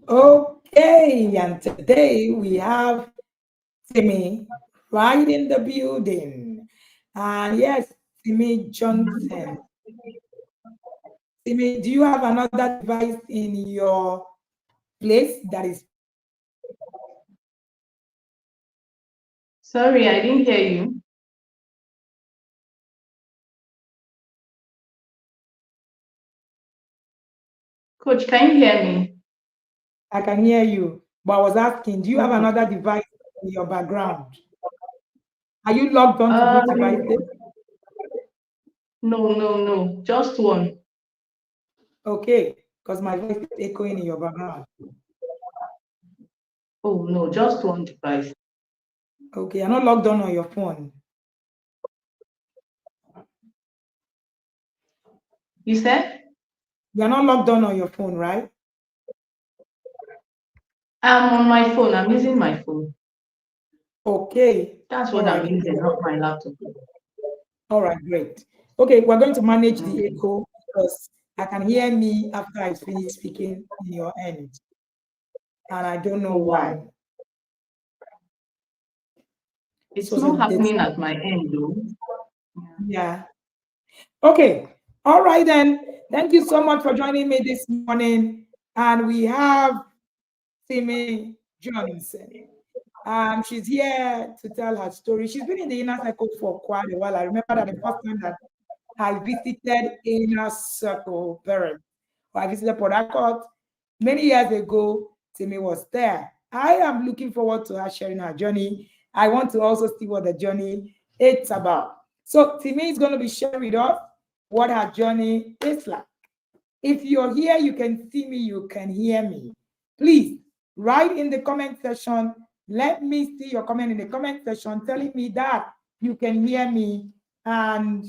Okay, and today we have Timi right in the building. And yes, Timi-Johnson. Timi, do you have another device in your place that is Sorry, I didn't hear you. Coach, can you hear me? I can hear you, but I was asking, do you have Okay. another device in your background? Are you logged on to both Um, devices? no. Just one. Okay, because my voice is echoing in your background. Oh no, just one device. Okay, you're not logged on your phone. You said? You're not logged on your phone, right? I'm on my phone. I'm using my phone. Okay. That's All what I'm right. using, not my laptop. All right, great. Okay, we're going to manage the Okay. echo because I can hear me after I finish speaking in your end, and I don't know Oh why. wow. So It's not happening at my end though. yeah. Okay. All right then. Thank you so much for joining me this morning. And we have Timi-Johnson. She's here to tell her story. She's been in the inner circle for quite a while. I remember that the first time that I visited inner circle parents, or I visited Port Harcourt many years ago. Timi was there. I am looking forward to her sharing her journey. I want to also see what the journey is about. So Timi is going to be sharing with us what her journey is like. If you're here, you can see me, you can hear me. Please write in the comment section. Let me see your comment in the comment section telling me that you can hear me, and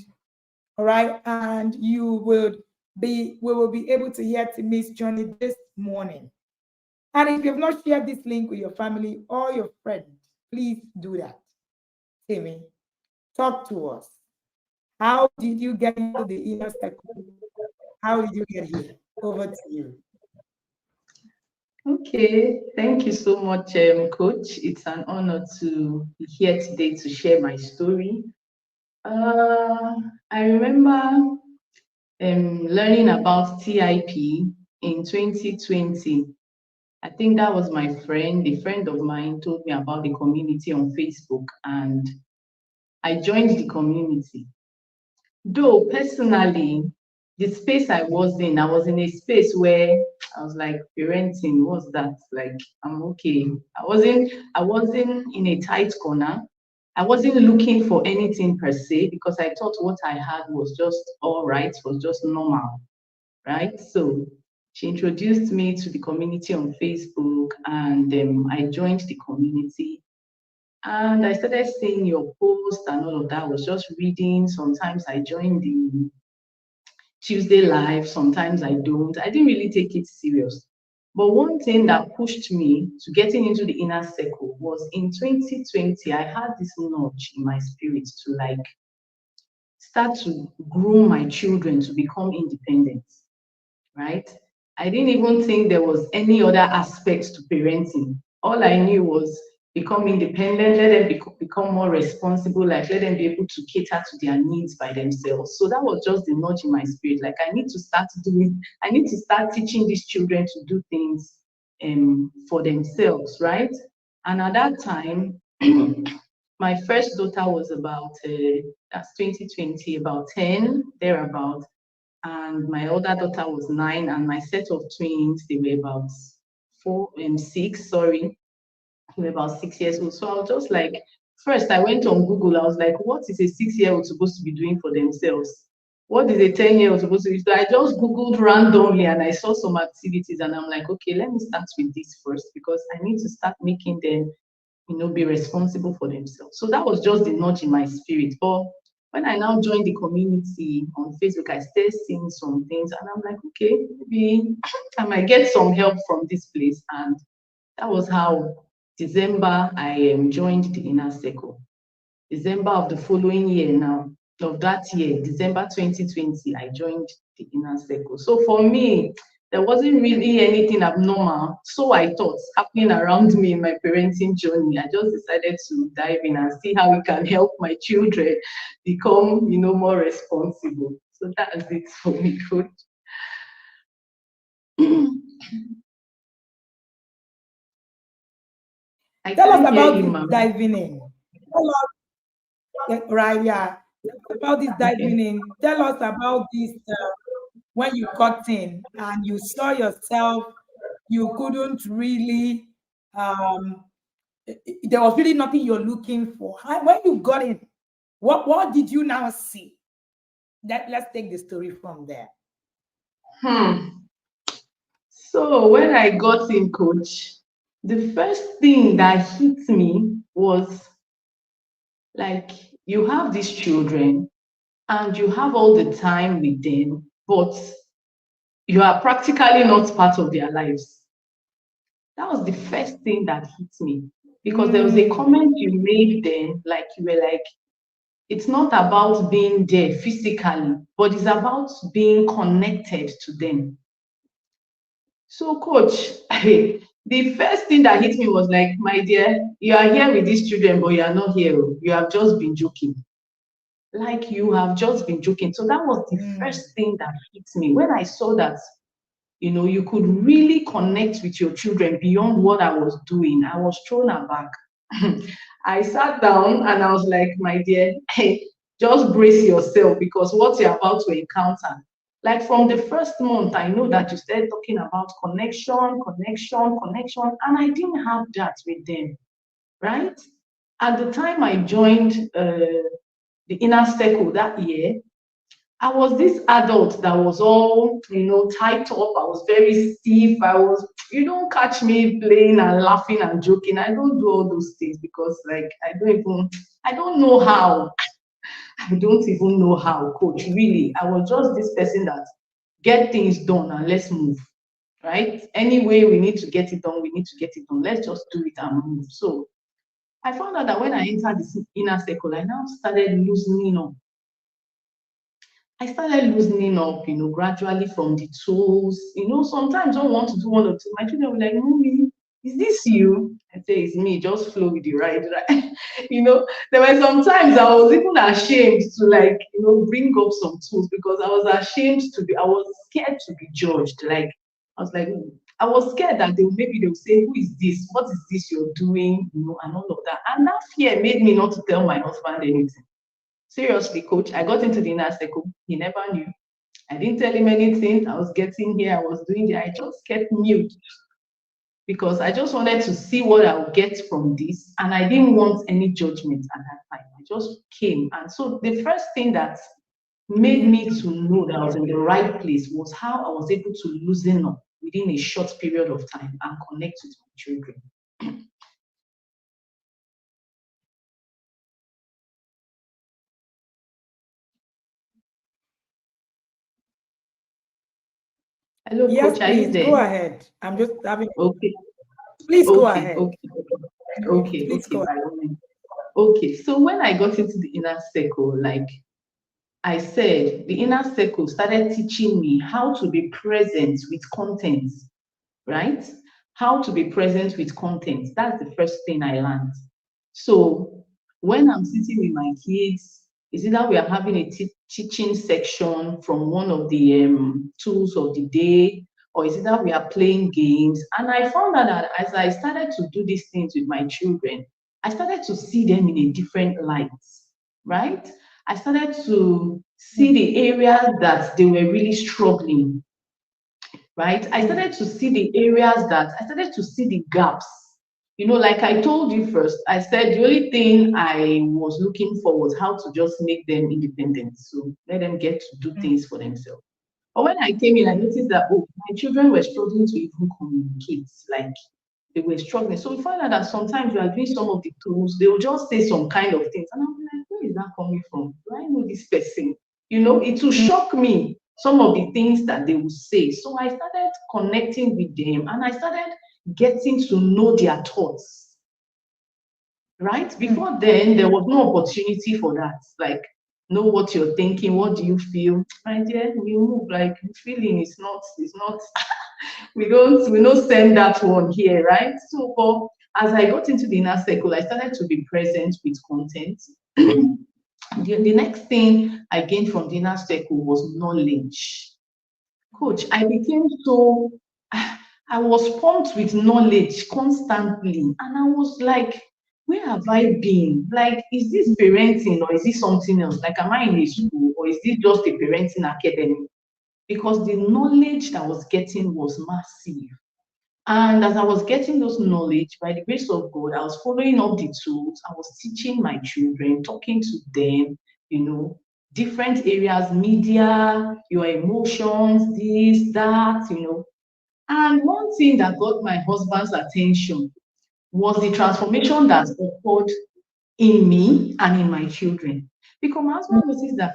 all right, and we will be able to hear Timi's journey this morning. And if you have not shared this link with your family or your friends, please do that. Timi, talk to us. How did you get into the inner circle? How did you get here? Over to you. Okay. Thank you so much, Coach. It's an honor to be here today to share my story. I remember learning about TIP in 2020. I think that was my friend, a friend of mine told me about the community on Facebook, and I joined the community. Though personally, the space I was in a space where I was like, parenting, what's that? Like, I'm okay. I wasn't in a tight corner. I wasn't looking for anything per se because I thought what I had was just all right, was just normal, right? So she introduced me to the community on Facebook, and I joined the community. And I started seeing your post and all of that. I was just reading. Sometimes I joined the Tuesday live, sometimes I don't. I didn't really take it serious. But one thing that pushed me to getting into the inner circle was in 2020, I had this nudge in my spirit to like start to groom my children to become independent, right? I didn't even think there was any other aspect to parenting. All I knew was become independent, let them become more responsible, like let them be able to cater to their needs by themselves. So that was just the nudge in my spirit. Like I need to start teaching these children to do things for themselves, right? And at that time, my first daughter was about that's 2020, about 10, thereabout, and my older daughter was 9, and my set of twins, they were about 6, sorry, they were about 6 years old. So I was just like, first I went on Google, I was like, what is a 6-year-old supposed to be doing for themselves? What is a 10-year-old supposed to be? So I just Googled randomly and I saw some activities, and I'm like, okay, let me start with this first because I need to start making them, be responsible for themselves. So that was just the nudge in my spirit. But when I now joined the community on Facebook, I started seeing some things, and I'm like, okay, maybe I might get some help from this place. And that was how December I joined the inner circle. December of the following year now, of that year, December 2020, I joined the inner circle. So for me, there wasn't really anything abnormal, so I thought, happening around me in my parenting journey. I just decided to dive in and see how we can help my children become, more responsible. So that's it for me, coach. Tell us about this diving in. Tell us, right, yeah. About this diving in. Tell us about this when you got in and you saw yourself, you couldn't really, there was really nothing you're looking for. When you got in, what did you now see? Let's take the story from there. So when I got in, coach, the first thing that hit me was like, you have these children and you have all the time with them, but you are practically not part of their lives. That was the first thing that hit me, because there was a comment you made then, like you were like, it's not about being there physically, but it's about being connected to them. So, coach, the first thing that hit me was like, my dear, you are here with these children, but you are not here. You have just been joking. Like, you have just been joking. So that was the first thing that hit me when I saw that, you could really connect with your children beyond what I was doing. I was thrown aback. I sat down and I was like, my dear, hey, just brace yourself, because what you're about to encounter, like from the first month, I know that you started talking about connection, and I didn't have that with them, right? At the time I joined the inner circle that year, I was this adult that was all, tied up. I was very stiff. You don't catch me playing and laughing and joking. I don't do all those things because, like, I don't know how. I don't even know how, coach. Really, I was just this person that get things done and let's move, right? Anyway, we need to get it done. We need to get it done. Let's just do it and move. So I found out that when I entered this inner circle, I now started loosening up. I started loosening up, gradually from the tools. Sometimes I don't want to do one or two. My children were like, Mommy, is this you? I say, it's me, just flow with the ride, right? There were some times I was even ashamed to bring up some tools, because I was scared to be judged. Like, I was like, I was scared that maybe they'll say, who is this? What is this you're doing? And all of that. And that fear made me not to tell my husband anything. Seriously, coach, I got into the inner circle. He never knew. I didn't tell him anything. I was getting here, I was doing there. I just kept mute because I just wanted to see what I would get from this. And I didn't want any judgment at that time. I just came. And so the first thing that made me to know that I was in the right place was how I was able to loosen up within a short period of time and connect with my children. Hello, Yes, coach, are you please there? go ahead. I'm just having. Okay. Please go ahead. Okay. Please go ahead. Okay, so when I got into the inner circle, like I said, the inner circle started teaching me how to be present with content, right? How to be present with content. That's the first thing I learned. So when I'm sitting with my kids, is either we are having a teaching section from one of the tools of the day, or is either we are playing games. And I found out that as I started to do these things with my children, I started to see them in a different light, right? I started to see the areas that they were really struggling, right? I started to see the gaps. Like I told you first, I said the only thing I was looking for was how to just make them independent. So let them get to do things for themselves. But when I came in, I noticed that, my children were struggling to even communicate. Like, they were struggling. So we found out that sometimes we are doing some of the tools, they will just say some kind of things. And I'm like, where is that coming from? Do I know this person? It will shock me, some of the things that they will say. So I started connecting with them and I started getting to know their thoughts. Right? Before then, there was no opportunity for that. Like, know what you're thinking, what do you feel? My dear, we move, like, feeling is not we don't send that one here, right? So, but as I got into the inner circle, I started to be present with content. The next thing I gained from the inner circle was knowledge. Coach, I became so, I was pumped with knowledge constantly. And I was like, where have I been? Like, is this parenting or is this something else? Like, am I in a school or is this just a parenting academy? Because the knowledge that I was getting was massive. And as I was getting those knowledge, by the grace of God, I was following up the tools. I was teaching my children, talking to them, different areas, media, your emotions, this, that. And one thing that got my husband's attention was the transformation that occurred in me and in my children. Because my husband noticed that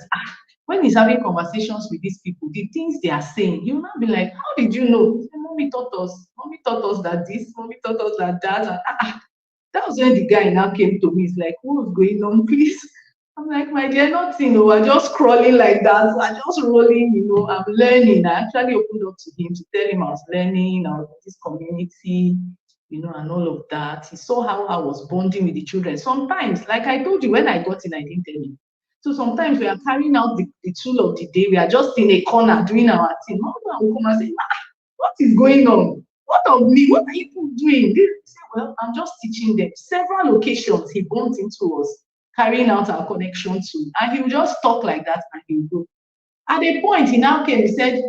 when he's having conversations with these people, the things they are saying, he'll not be like, how did you know? He said, mommy taught us that this, mommy taught us that that. And, that was when the guy now came to me. He's like, what's going on, please? I'm like, my dear, nothing. I'm just crawling like that. I'm just rolling, I'm learning. I actually opened up to him to tell him I was learning, I was in this community, and all of that. He saw how I was bonding with the children. Sometimes, like I told you, when I got in, I didn't tell him. So sometimes we are carrying out the tool of the day. We are just in a corner doing our thing. My husband will come and say, what is going on? What of me? What are you doing? They say, well, I'm just teaching them. Several occasions he bumped into us, carrying out our connection tool. And he will just talk like that and he will go. At a point, he now came, he said,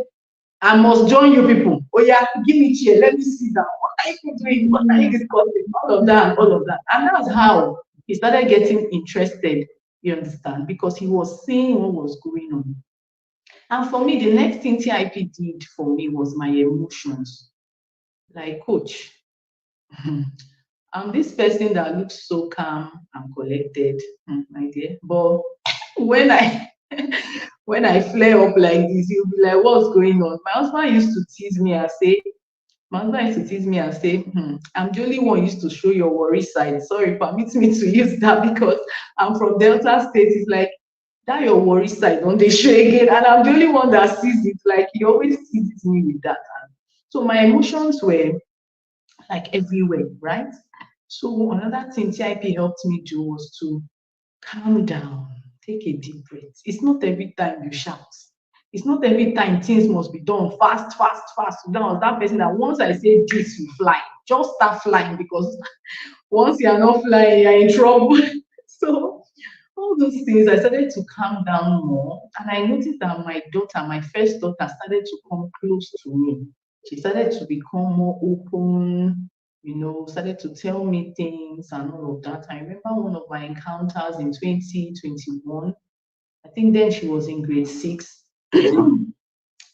I must join you people. Oh yeah, give me chair, let me sit down. What are you doing? What are you discussing? All of that, all of that. And that's how he started getting interested, you understand? Because he was seeing what was going on. And for me, the next thing TIP did for me was my emotions. Like, coach, I'm this person that looks so calm and collected, my dear. But when I when I flare up like this, you'll be like, what's going on? My husband used to tease me and say, I'm the only one who used to show your worry side. Sorry, permit me to use that because I'm from Delta State. It's like, that your worry side, don't they show again? And I'm the only one that sees it. Like, he always teases me with that. So my emotions were like everywhere, right? So another thing TIP helped me do was to calm down, take a deep breath. It's not every time you shout. It's not every time things must be done fast, fast, fast. That person that once I say this, you fly. Just start flying because once you are not flying, you're in trouble. So all those things, I started to calm down more. And I noticed that my first daughter, started to come close to me. She started to become more open, started to tell me things and all of that. I remember one of my encounters in 2021. I think then she was in grade 6.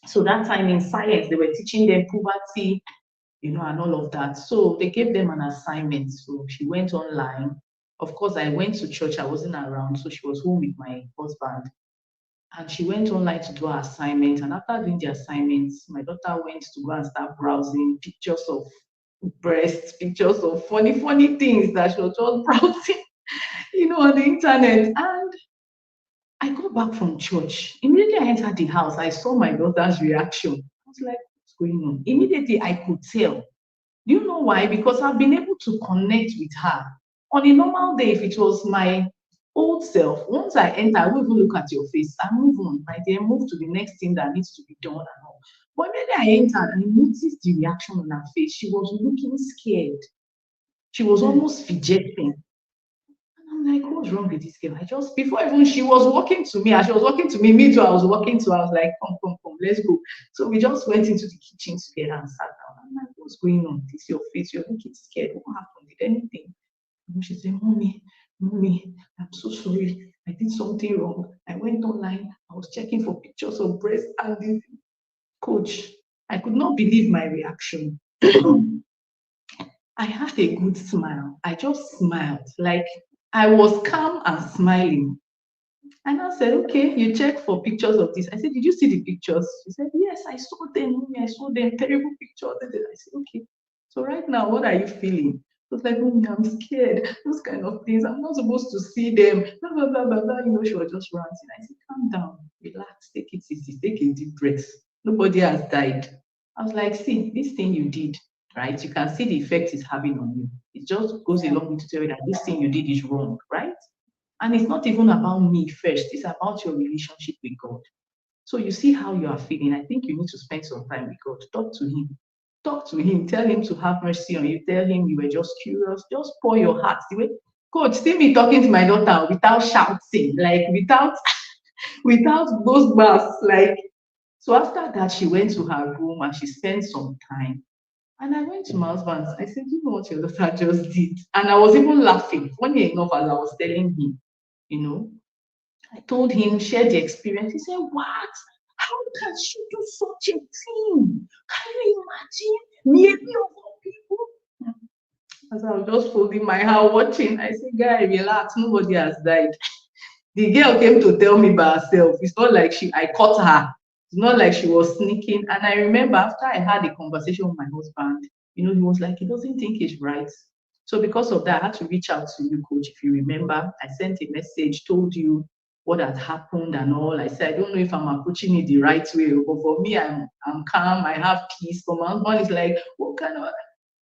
So that time in science, they were teaching them puberty, and all of that. So they gave them an assignment. So she went online. Of course, I went to church. I wasn't around. So she was home with my husband. And she went online to do her assignment. And after doing the assignments, my daughter went to go and start browsing pictures of breasts, pictures of funny, funny things that she was just browsing, on the internet. And I got back from church. Immediately I entered the house, I saw my daughter's reaction. I was like, what's going on? Immediately I could tell. Do you know why? Because I've been able to connect with her. On a normal day, if it was my old self, once I enter, I won't even look at your face. I move on, my dear, move to the next thing that needs to be done and all. But immediately I entered and I noticed the reaction on her face. She was looking scared. She was almost fidgeting. I'm like, what's wrong with this girl? Before even she was walking to me, as she was walking to me, me too, I was walking to her. I was like, come, let's go. So we just went into the kitchen together and sat down. I'm like, what's going on? This is your face, you're looking scared. What happened? Did anything? And she said, mommy, I'm so sorry. I did something wrong. I went online, I was checking for pictures of breast and this. Coach, I could not believe my reaction. I had a good smile. I just smiled. Like, I was calm and smiling. And I said, okay, you check for pictures of this. I said, did you see the pictures? She said, yes, I saw them. Mommy, I saw them. Terrible pictures. I said, okay. So right now, what are you feeling? She was like, mommy, I'm scared. Those kind of things. I'm not supposed to see them. Blah, blah, blah, blah, blah. She was just ranting. I said, calm down. Relax. Take it easy. Take a deep breath. Nobody has died. I was like, see, this thing you did, right? You can see the effect it's having on you. It just goes Yeah. along with to tell you that this thing you did is wrong, right? And it's not even about me first, it's about your relationship with God. So you see how you are feeling. I think you need to spend some time with God. Talk to Him. Talk to Him. Tell Him to have mercy on you. Tell Him you were just curious. Just pour your heart. The way, Coach, see me talking to my daughter without shouting, like without those bars. Like, so after that, she went to her room and she spent some time. And I went to my husband. I said, you know what your daughter just did? And I was even laughing. Funny enough, as I was telling him, you know, I told him, share the experience. He said, what? How can she do such a thing? Can you imagine? Maybe of all people. As I was just folding my hand, watching, I said, guy, relax. Nobody has died. The girl came to tell me by herself. It's not like I caught her. It's not like she was sneaking. And I remember after I had a conversation with my husband, you know, he was like, he doesn't think it's right. So because of that, I had to reach out to you, coach. If you remember, I sent a message, told you what had happened and all. I said, I don't know if I'm approaching it the right way, but for me, I'm calm, I have peace. But my husband is like, what kind of,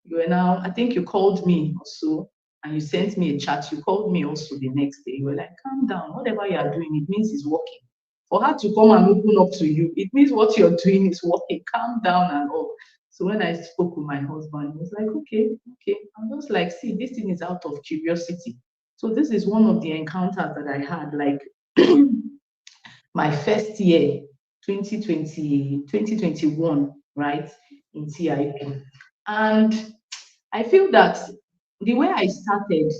you are now, I think you called me also and you sent me a chat. You called me also the next day. You were like, calm down, whatever you are doing, it means it's working. For her to come and open up to you, it means what you're doing is working. Calm down and all. So when I spoke with my husband, he was like, okay. I'm just like, see, this thing is out of curiosity. So this is one of the encounters that I had, like my first year, 2021, right, in TIP. And I feel that the way I started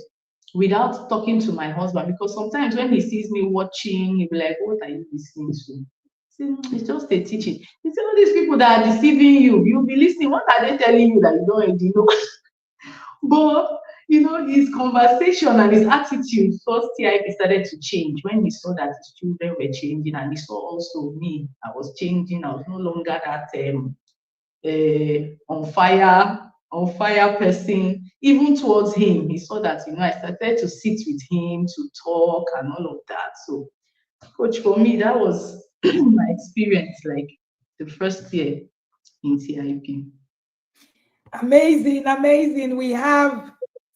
without talking to my husband, because sometimes when he sees me watching, he'll be like, what are you listening to? It's just a teaching. He said, all these people that are deceiving you, you'll be listening. What are they telling you that you don't already know? But you know, his conversation and his attitude first TIP started to change when he saw that his children were changing, and he saw also me. I was changing. I was no longer that on fire person. Even towards him, he saw that, you know, I started to sit with him to talk and all of that. So, coach, for me, that was my experience, like the first year in TIP. Amazing, amazing. We have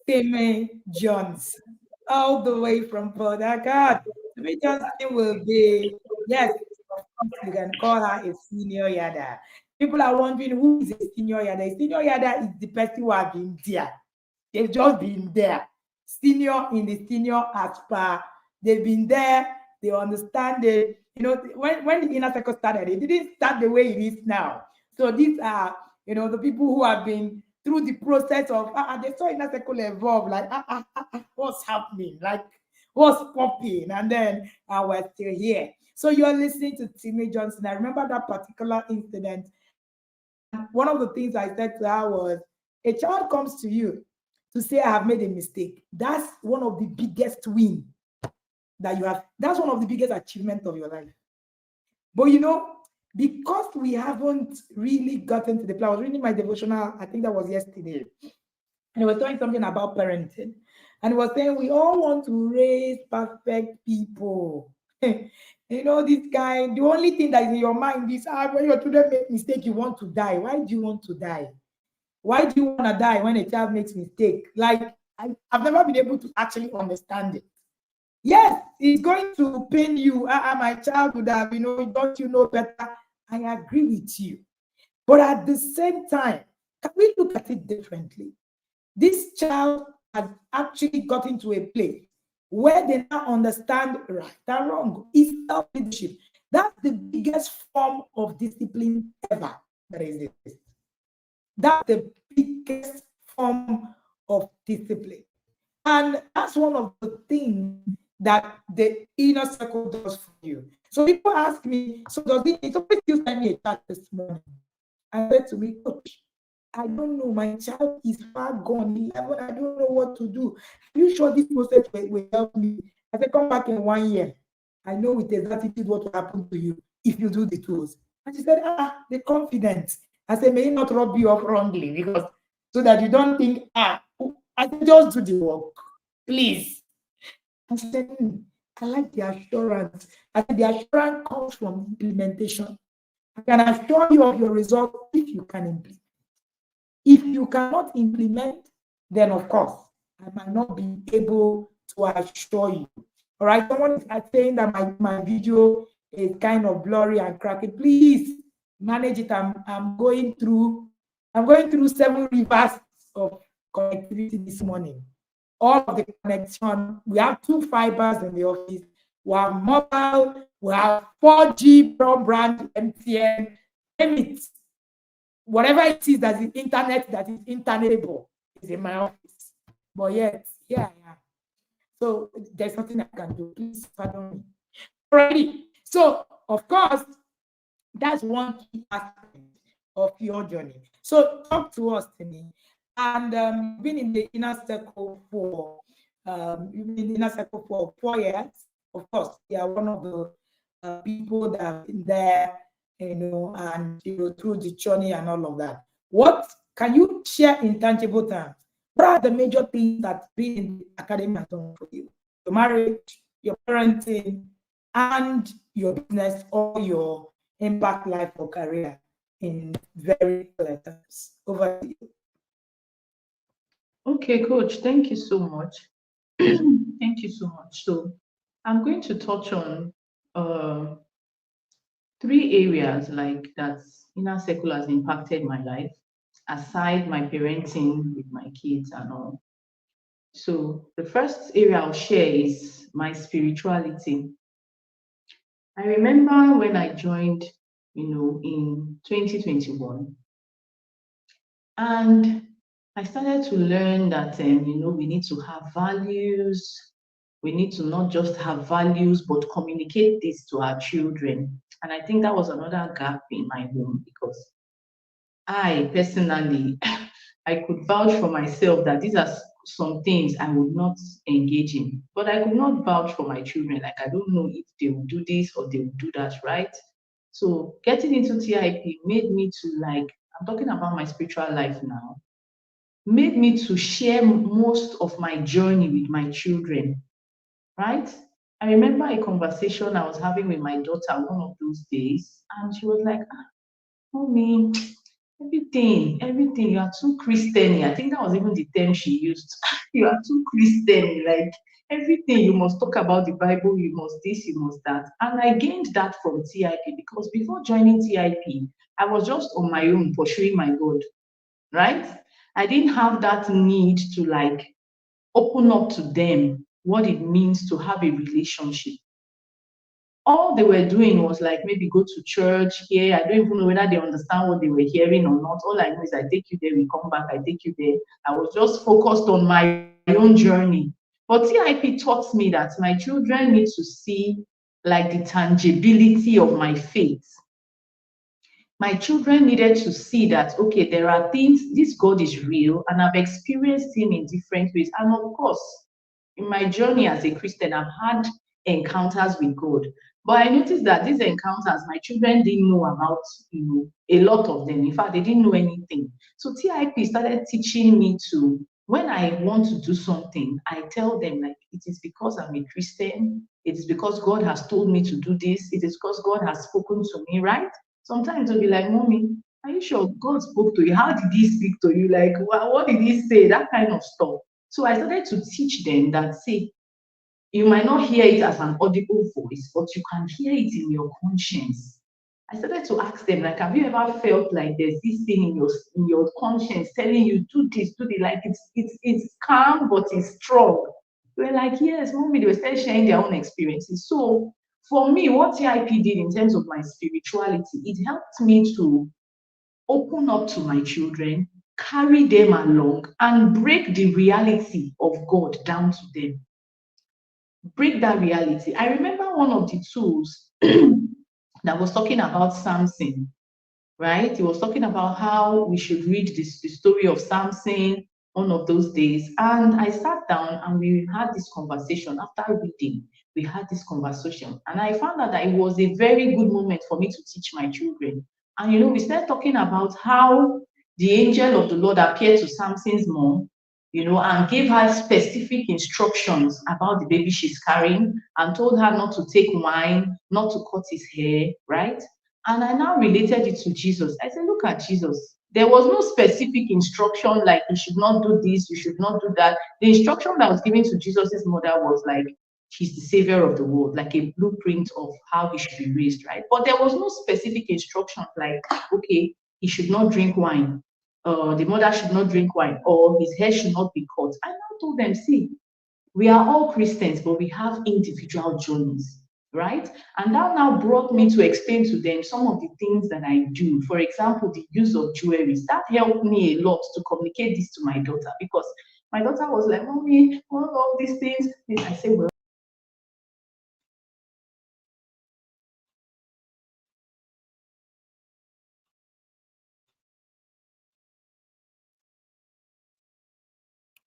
Timi-Johnson all the way from Port Harcourt. Timi-Johnson will be, yes, of course, you can call her a senior yada. People are wondering who is a senior yada. A senior yada is the person who has been there. They've just been there. Senior in the senior as per, they've been there, they understand it. You know, when the inner circle started, it didn't start the way it is now. So these are, you know, the people who have been through the process of they saw inner circle evolve, like what's happening, like what's popping, and then we're still here. So you're listening to Timi-Johnson. I remember that particular incident. One of the things I said to her was, a child comes to you to say, I have made a mistake. That's one of the biggest win that you have. That's one of the biggest achievements of your life. But you know, because we haven't really gotten to the plan, I was reading my devotional, I think that was yesterday, and it was talking something about parenting. And it was saying we all want to raise perfect people. You know, this guy, the only thing that is in your mind is when your children make mistake, you want to die. Why do you want to die? Why do you want to die when a child makes mistake? Like, I've never been able to actually understand it. Yes, it's going to pain you. My child would have, you know, don't you know better? I agree with you. But at the same time, can we look at it differently? This child has actually gotten to a place where they now understand right and wrong. It's self-leadership. That's the biggest form of discipline ever that exists. That's the biggest form of discipline. And that's one of the things that the inner circle does for you. So people ask me, so does it always still send me a chat this morning? I said to me, Coach, I don't know. My child is far gone, 11. I don't know what to do. Are you sure this process will help me? I said, come back in 1 year. I know with exactitude what will happen to you if you do the tools. And she said, the confidence. I said, may it not rub you off wrongly, because so that you don't think, I said, just do the work, please. I said, I like the assurance. I said, the assurance comes from implementation. I can assure you of your result if you can implement. If you cannot implement, then of course, I might not be able to assure you. All right, someone is saying that my video is kind of blurry and cracky. Please manage it. I'm going through 7 rivers of connectivity this morning. All of the connection, we have 2 fibers in the office. We have mobile, we have 4G from brand MTN, it. Whatever it is that is internet that is internetable is in my office. But yet, yeah. So there's nothing I can do. Please pardon me. Already. So of course, that's one key aspect of your journey. So talk to us, Timi. And you've been in the inner circle for 4 years. Of course, you are one of the people that have been there, and through the journey and all of that. What can you share in tangible terms? What are the major things that being in the academy has done for you? Your marriage, your parenting, and your business or your impact life or career in very clear terms. Over to you. Okay, Coach, thank you so much. Thank you so much. So I'm going to touch on 3 areas like that inner circle has impacted my life, aside my parenting with my kids and all. So the first area I'll share is my spirituality. I remember when I joined, in 2021, and I started to learn that, we need to have values. We need to not just have values, but communicate this to our children. And I think that was another gap in my home because I personally, I could vouch for myself that these are some things I would not engage in. But I could not vouch for my children. Like, I don't know if they will do this or they will do that, right? So getting into TIP made me to, like, I'm talking about my spiritual life now, made me to share most of my journey with my children, right? I remember a conversation I was having with my daughter one of those days, and she was like, Mommy, everything, you are too Christian. I think that was even the term she used. You are too Christian, like everything you must talk about the Bible, you must this, you must that. And I gained that from TIP because before joining TIP, I was just on my own pursuing my God, right? I didn't have that need to, like, open up to them what it means to have a relationship. All they were doing was, like, maybe go to church here. I don't even know whether they understand what they were hearing or not. All I know is I take you there, we come back, I take you there. I was just focused on my own journey. But TIP taught me that my children need to see, like, the tangibility of my faith. My children needed to see that, okay, there are things, this God is real, and I've experienced him in different ways. And of course, in my journey as a Christian, I've had encounters with God. But I noticed that these encounters, my children didn't know about, a lot of them. In fact, they didn't know anything. So TIP started teaching me to, when I want to do something, I tell them, like, it is because I'm a Christian. It is because God has told me to do this. It is because God has spoken to me, right? Sometimes they'll be like, Mommy, are you sure God spoke to you? How did he speak to you? Like, what did he say? That kind of stuff. So I started to teach them that, see, you might not hear it as an audible voice, but you can hear it in your conscience. I started to ask them, like, have you ever felt like there's this thing in your conscience telling you, do this, do this, like it's calm, but it's strong. They were like, yes, Mommy. They were still sharing their own experiences. So for me, what TIP did in terms of my spirituality, it helped me to open up to my children, carry them along, and break the reality of God down to them. Break that reality. I remember one of the tools that was talking about Samson, right? He was talking about how we should read the story of Samson one of those days. And I sat down and we had this conversation. After reading, we had this conversation. And I found out that it was a very good moment for me to teach my children. And we started talking about how the angel of the Lord appeared to Samson's mom, and gave her specific instructions about the baby she's carrying and told her not to take wine, not to cut his hair, right? And I now related it to Jesus. I said, look at Jesus. There was no specific instruction like you should not do this, you should not do that. The instruction that was given to Jesus's mother was like, he's the savior of the world, like a blueprint of how he should be raised, right? But there was no specific instruction like, okay, he should not drink wine, the mother should not drink wine, or his hair should not be cut. I now told them, see, we are all Christians, but we have individual journeys, right? And that now brought me to explain to them some of the things that I do. For example, the use of jewelry. That helped me a lot to communicate this to my daughter, because my daughter was like, Mommy, all these things. I said, well,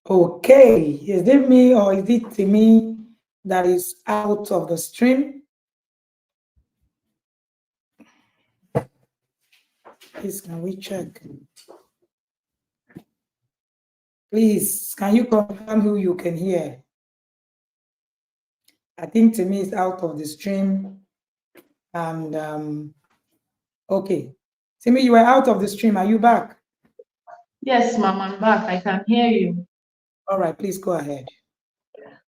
Okay, is it me or is it Timi that is out of the stream? Please, can we check? Please, can you confirm who you can hear? I think Timi is out of the stream. And okay, Timi, you are out of the stream. Are you back? yes, Mom, I'm back. I can hear you. All right, please go ahead.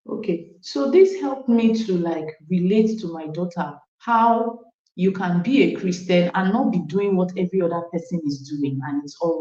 Okay, so this helped me to like relate to my daughter how you can be a Christian and not be doing what every other person is doing, and it's all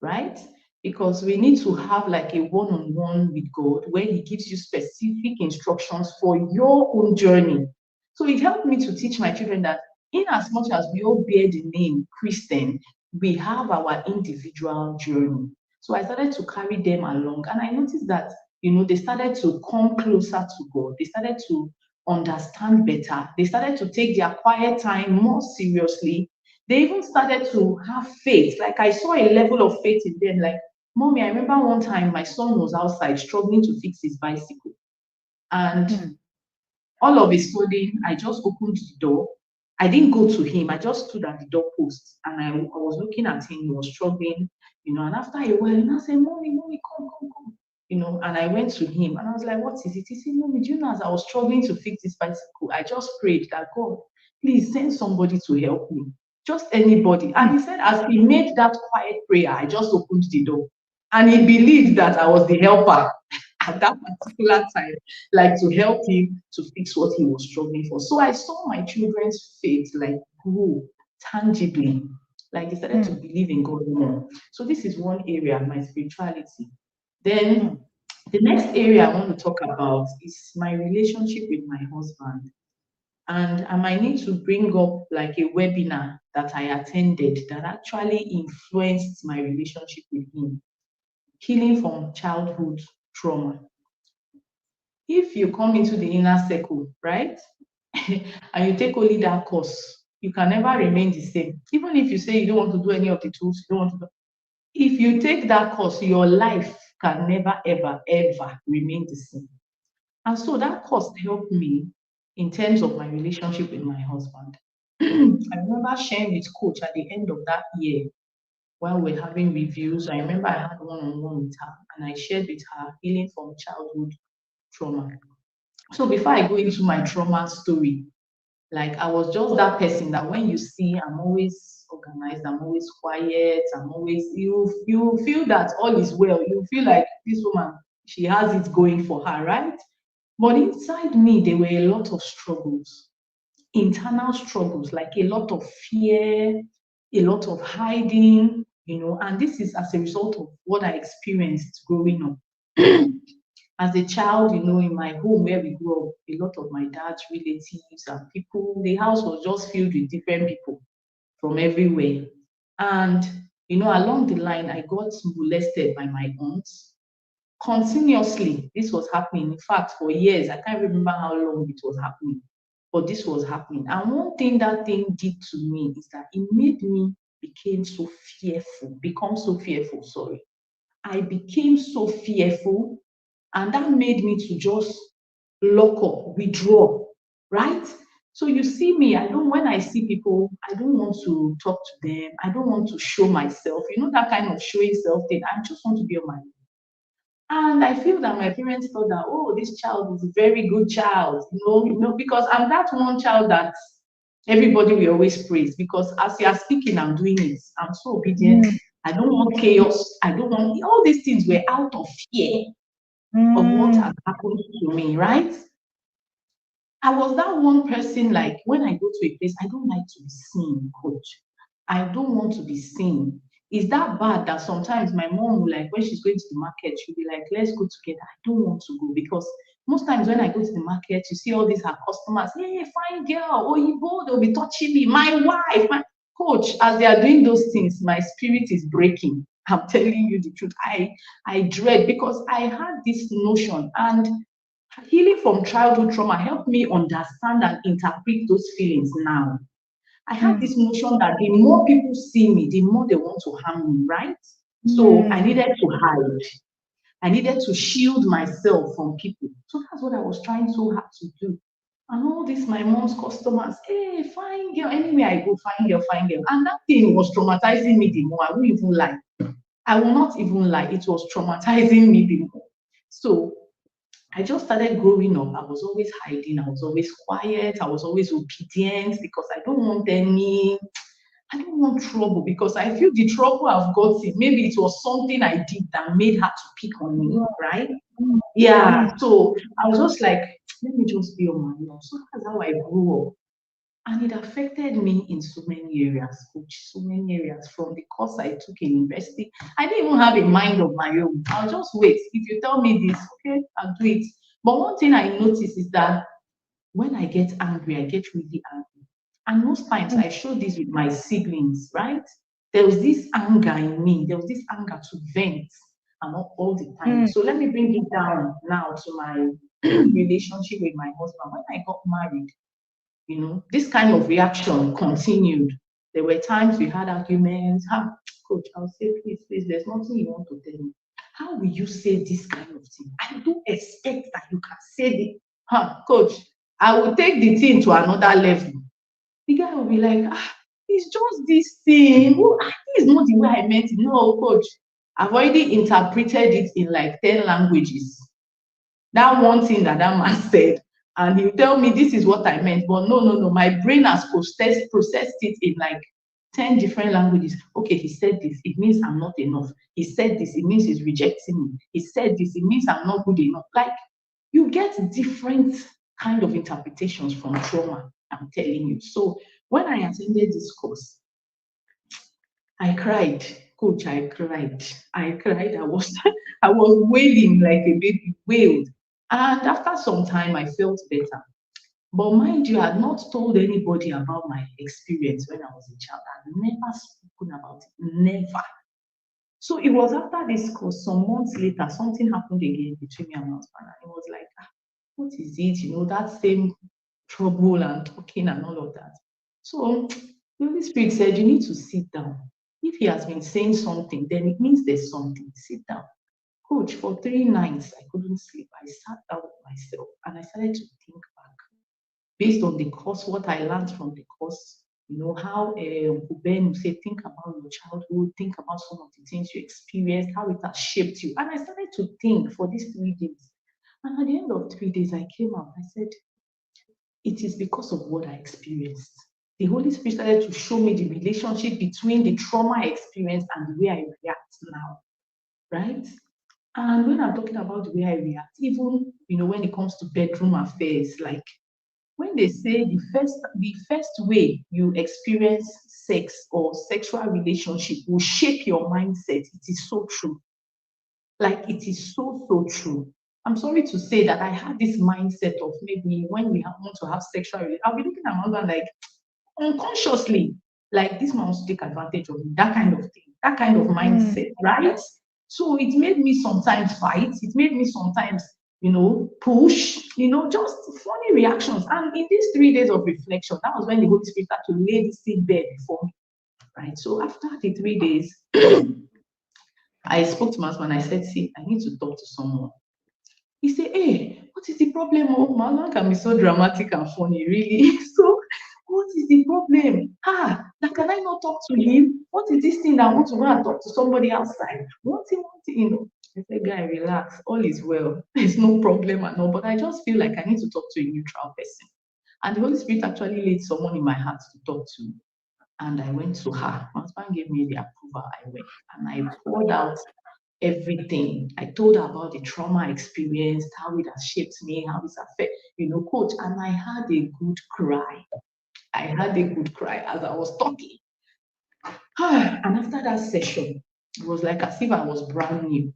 right? Because we need to have like a one-on-one with God where He gives you specific instructions for your own journey. So it helped me to teach my children that in as much as we all bear the name Christian, we have our individual journey. So I started to carry them along, and I noticed that they started to come closer to God. They started to understand better. They started to take their quiet time more seriously. They even started to have faith. Like I saw a level of faith in them. Like, Mommy, I remember one time my son was outside struggling to fix his bicycle. And all of a sudden, I just opened the door. I didn't go to him. I just stood at the doorpost and I was looking at him. He was struggling, and after a while, I said, Mommy, come. And I went to him and I was like, what is it? He said, Mommy, do you know, as I was struggling to fix this bicycle, I just prayed that God, please send somebody to help me. Just anybody. And he said, as he made that quiet prayer, I just opened the door. And he believed that I was the helper at that particular time, like to help him to fix what he was struggling for. So I saw my children's faith like grow tangibly, like they started to believe in God more. So this is one area, my spirituality. Then the next area I want to talk about is my relationship with my husband. And I might need to bring up like a webinar that I attended that actually influenced my relationship with him. Healing from childhood trauma. If you come into the inner circle, right, and you take only that course, you can never remain the same. Even if you say you don't want to do any of the tools, you don't want to do, if you take that course, your life can never, ever remain the same. And so that course helped me in terms of my relationship with my husband. I remember sharing with coach at the end of that year while we're having reviews. I remember I had one-on-one with her and I shared with her healing from childhood trauma. So before I go into my trauma story, like I was just that person that when you see I'm always organized, I'm always quiet, I'm always you feel that all is well. You feel like this woman, she has it going for her, right? But inside me, there were a lot of struggles, internal struggles, like a lot of fear, a lot of hiding, and this is as a result of what I experienced growing up. As a child, in my home where we grew up, a lot of my dad's relatives and people, the house was just filled with different people from everywhere. And, along the line, I got molested by my aunts. Continuously, this was happening. In fact, for years, I can't remember how long it was happening, but this was happening. And one thing that thing did to me is that it made me become so fearful, sorry. I became so fearful, and that made me to just lock up, withdraw, right? So you see me, when I see people, I don't want to talk to them. I don't want to show myself, that kind of showing self thing. I just want to be on my own. And I feel that my parents thought that, oh, this child is a very good child, because I'm that one child that Everybody will always praise because as you are speaking, I'm doing it. I'm so obedient. I don't want chaos. I don't want all these things were out of fear of what has happened to me, right? I was that one person, like when I go to a place, I don't like to be seen, coach. I don't want to be seen. It's that bad that sometimes my mom will like when she's going to the market, she'll be like, let's go together. I don't want to go because most times when I go to the market, you see all these her customers, hey, fine girl, they'll be touching me, my wife, my coach. As they are doing those things, my spirit is breaking. I'm telling you the truth. I dread because I had this notion and healing from childhood trauma helped me understand and interpret those feelings now. I had this notion that the more people see me, the more they want to harm me, right? So I needed to hide. I needed to shield myself from people. So that's what I was trying so hard to do. And all this, my mom's customers, hey, fine girl, anywhere I go, fine girl, fine girl. And that thing was traumatizing me the more. I won't even lie. I will not even lie. It was traumatizing me the more. So I just started growing up. I was always hiding. I was always quiet. I was always obedient because I don't want trouble because I feel the trouble I've gotten, maybe it was something I did that made her to pick on me, right? Yeah. So I was just like, let me just be on my own. So that's how I grew up. And it affected me in so many areas, coach, so many areas. From the course I took in university, I didn't even have a mind of my own. I'll just wait. If you tell me this, okay, I'll do it. But one thing I notice is that when I get angry, I get really angry. And most times I show this with my siblings, right? There was this anger in me. There was this anger to vent and not all the time. So let me bring it down now to my relationship with my husband. When I got married, this kind of reaction continued. There were times we had arguments. Coach, I'll say, please, there's nothing you want to tell me. How will you say this kind of thing? I don't expect that you can say it. Coach, I will take the thing to another level. The guy will be like, it's just this thing. This is not the way I meant it. No, coach, I've already interpreted it in like 10 languages. That one thing that man said, and he'll tell me this is what I meant, but no, my brain has processed it in like 10 different languages. Okay, he said this, it means I'm not enough. He said this, it means he's rejecting me. He said this, it means I'm not good enough. Like, you get different kind of interpretations from trauma, I'm telling you. So when I attended this course, I cried, coach. I cried. I was I was wailing like a baby wailed. And after some time, I felt better. But mind you, I had not told anybody about my experience when I was a child. I had never spoken about it. Never. So it was after this course, some months later, something happened again between me and my husband. And it was like, what is it? That same trouble and talking and all of that. So the Holy Spirit said, you need to sit down. If he has been saying something, then it means there's something. Sit down. Coach, for 3 nights, I couldn't sleep. I sat down with myself and I started to think back based on the course, what I learned from the course, how Uncle Ben would say, think about your childhood, think about some of the things you experienced, how it has shaped you. And I started to think for these 3 days. And at the end of 3 days, I came out. I said, it is because of what I experienced. The Holy Spirit started to show me the relationship between the trauma I experienced and the way I react now, right? And when I'm talking about the way I react, even when it comes to bedroom affairs, like when they say the first way you experience sex or sexual relationship will shape your mindset, it is so true. Like it is so true. I'm sorry to say that I had this mindset of maybe when we want to have sexual relationship, I'll be looking at my husband like unconsciously, like this man wants to take advantage of me, that kind of thing, that kind of mindset, right? So it made me sometimes fight. It made me sometimes, push, just funny reactions. And in these 3 days of reflection, that was when the Holy Spirit started to lay the seedbed before me, right? So after the 3 days, I spoke to my husband. I said, see, I need to talk to someone. He said, hey, what is the problem? Oh, my husband can be so dramatic and funny, really. So what is the problem? That can I not talk to him? What is this thing that I want to go and talk to somebody outside? What thing, I said, guy, relax. All is well. There's no problem at all. But I just feel like I need to talk to a neutral person. And the Holy Spirit actually laid someone in my heart to talk to. And I went to her. My husband gave me the approval. I went and I poured out everything. I told her about the trauma I experienced, how it has shaped me, how it's affected, coach. And I had a good cry. I had a good cry as I was talking. And after that session, it was like as if I was brand new.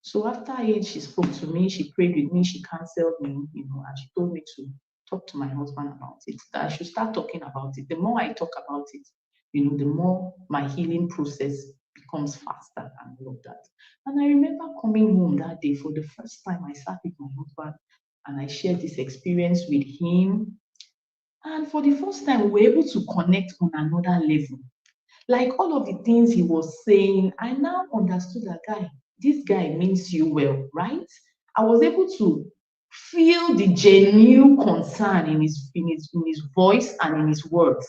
So after it, she spoke to me, she prayed with me, she counseled me, and she told me to talk to my husband about it, that I should start talking about it. The more I talk about it, the more my healing process becomes faster and all of that. And I remember coming home that day for the first time. I sat with my husband and I shared this experience with him. And for the first time, we were able to connect on another level. Like all of the things he was saying, I now understood that this guy means you well, right? I was able to feel the genuine concern in his voice and in his words.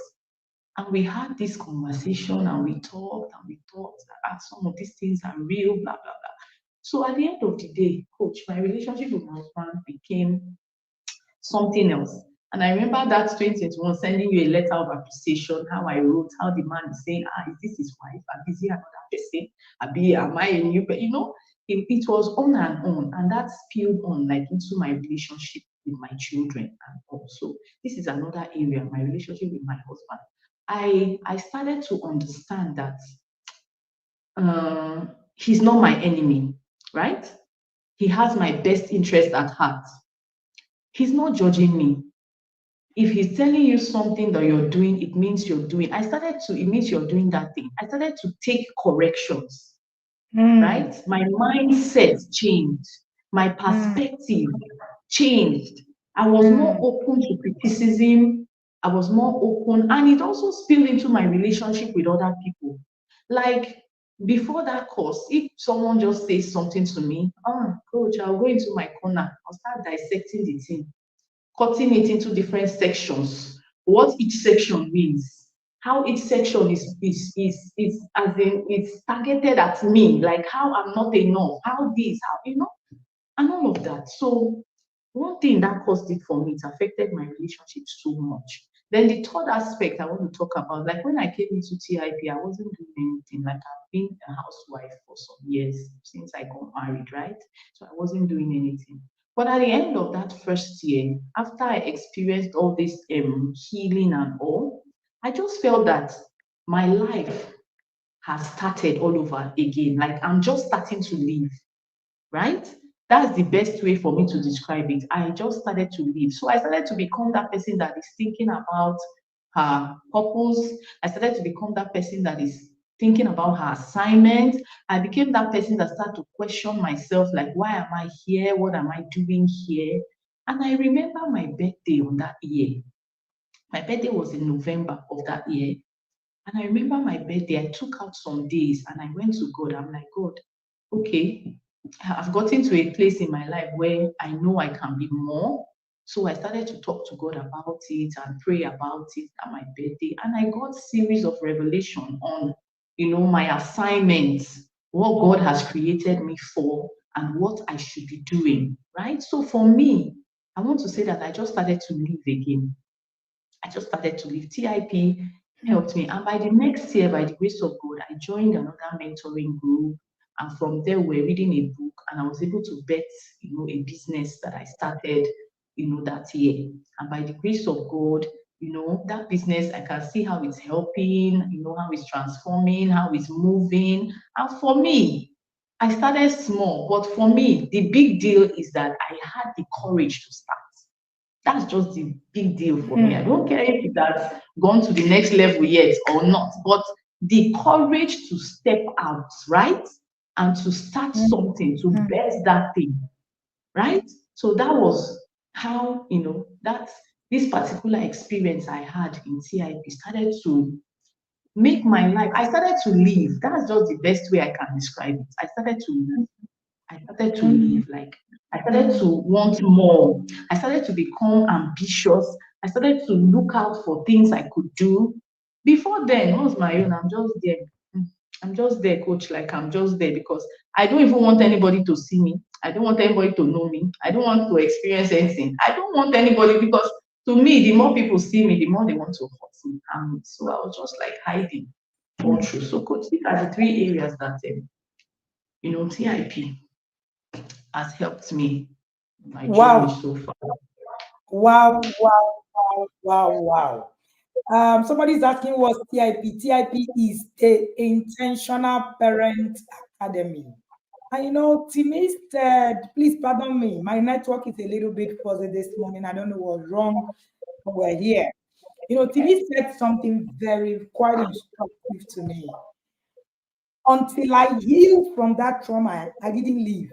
And we had this conversation and we talked that some of these things are real, blah, blah, blah. So at the end of the day, coach, my relationship with my husband became something else. And I remember that 2021 sending you a letter of appreciation, how I wrote, how the man is saying, is this his wife? Is he another person? Am I a new person? It was on and on. And that spilled on like into my relationship with my children. And also, this is another area, my relationship with my husband. I started to understand that he's not my enemy, right? He has my best interest at heart. He's not judging me. If he's telling you something that you're doing, it means you're doing. It means you're doing that thing. I started to take corrections, right? My mindset changed. My perspective changed. I was more open to criticism. I was more open. And it also spilled into my relationship with other people. Like before that course, if someone just says something to me, coach, I'll go into my corner. I'll start dissecting the thing, cutting it into different sections, what each section means, how each section is as in it's targeted at me, like how I'm not enough, how this, how and all of that. So one thing that caused it for me, it affected my relationship so much. Then the third aspect I want to talk about, like when I came into TIP, I wasn't doing anything. Like I've been a housewife for some years since I got married, right? So I wasn't doing anything. But at the end of that first year, after I experienced all this healing and all, I just felt that my life has started all over again. Like I'm just starting to live, right? That's the best way for me to describe it. I just started to live. So I started to become that person that is thinking about her purpose. I started to become that person that is thinking about her assignment. I became that person that started to question myself, like, why am I here? What am I doing here? And I remember my birthday on that year. My birthday was in November of that year. And I remember my birthday, I took out some days and I went to God. I'm like, God, okay, I've gotten to a place in my life where I know I can be more. So I started to talk to God about it and pray about it at my birthday. And I got series of revelation on, my assignments, what God has created me for and what I should be doing, right? So for me, I want to say that I just started to live again. I just started to live. TIP helped me. And by the next year, by the grace of God, I joined another mentoring group. And from there, we're reading a book, and I was able to bet, a business that I started, that year. And by the grace of God, that business, I can see how it's helping, how it's transforming, how it's moving. And for me, I started small, but for me, the big deal is that I had the courage to start. That's just the big deal for me. I don't care if it has gone to the next level yet or not, but the courage to step out, right? And to start something, to birth that thing, right? So that was how, that this particular experience I had in TIP started to make my life, I started to live. That's just the best way I can describe it. I started to live. I started to live, like I started to want more. I started to become ambitious. I started to look out for things I could do. Before then, what was my own? I'm just there. I'm just there, coach. Like I'm just there because I don't even want anybody to see me. I don't want anybody to know me. I don't want to experience anything. I don't want anybody because To me, the more people see me, the more they want to hurt me. So I was just like hiding all through. So coach, these are the three areas that TIP has helped me in my journey Wow, so far. wow, wow, wow, wow, wow. Somebody's asking what's TIP. TIP is the Intentional Parent Academy. And Timi said, please pardon me, my network is a little bit fuzzy this morning. I don't know what's wrong, but we're here. Timi said something very quite instructive to me. Until I healed from that trauma, I didn't leave.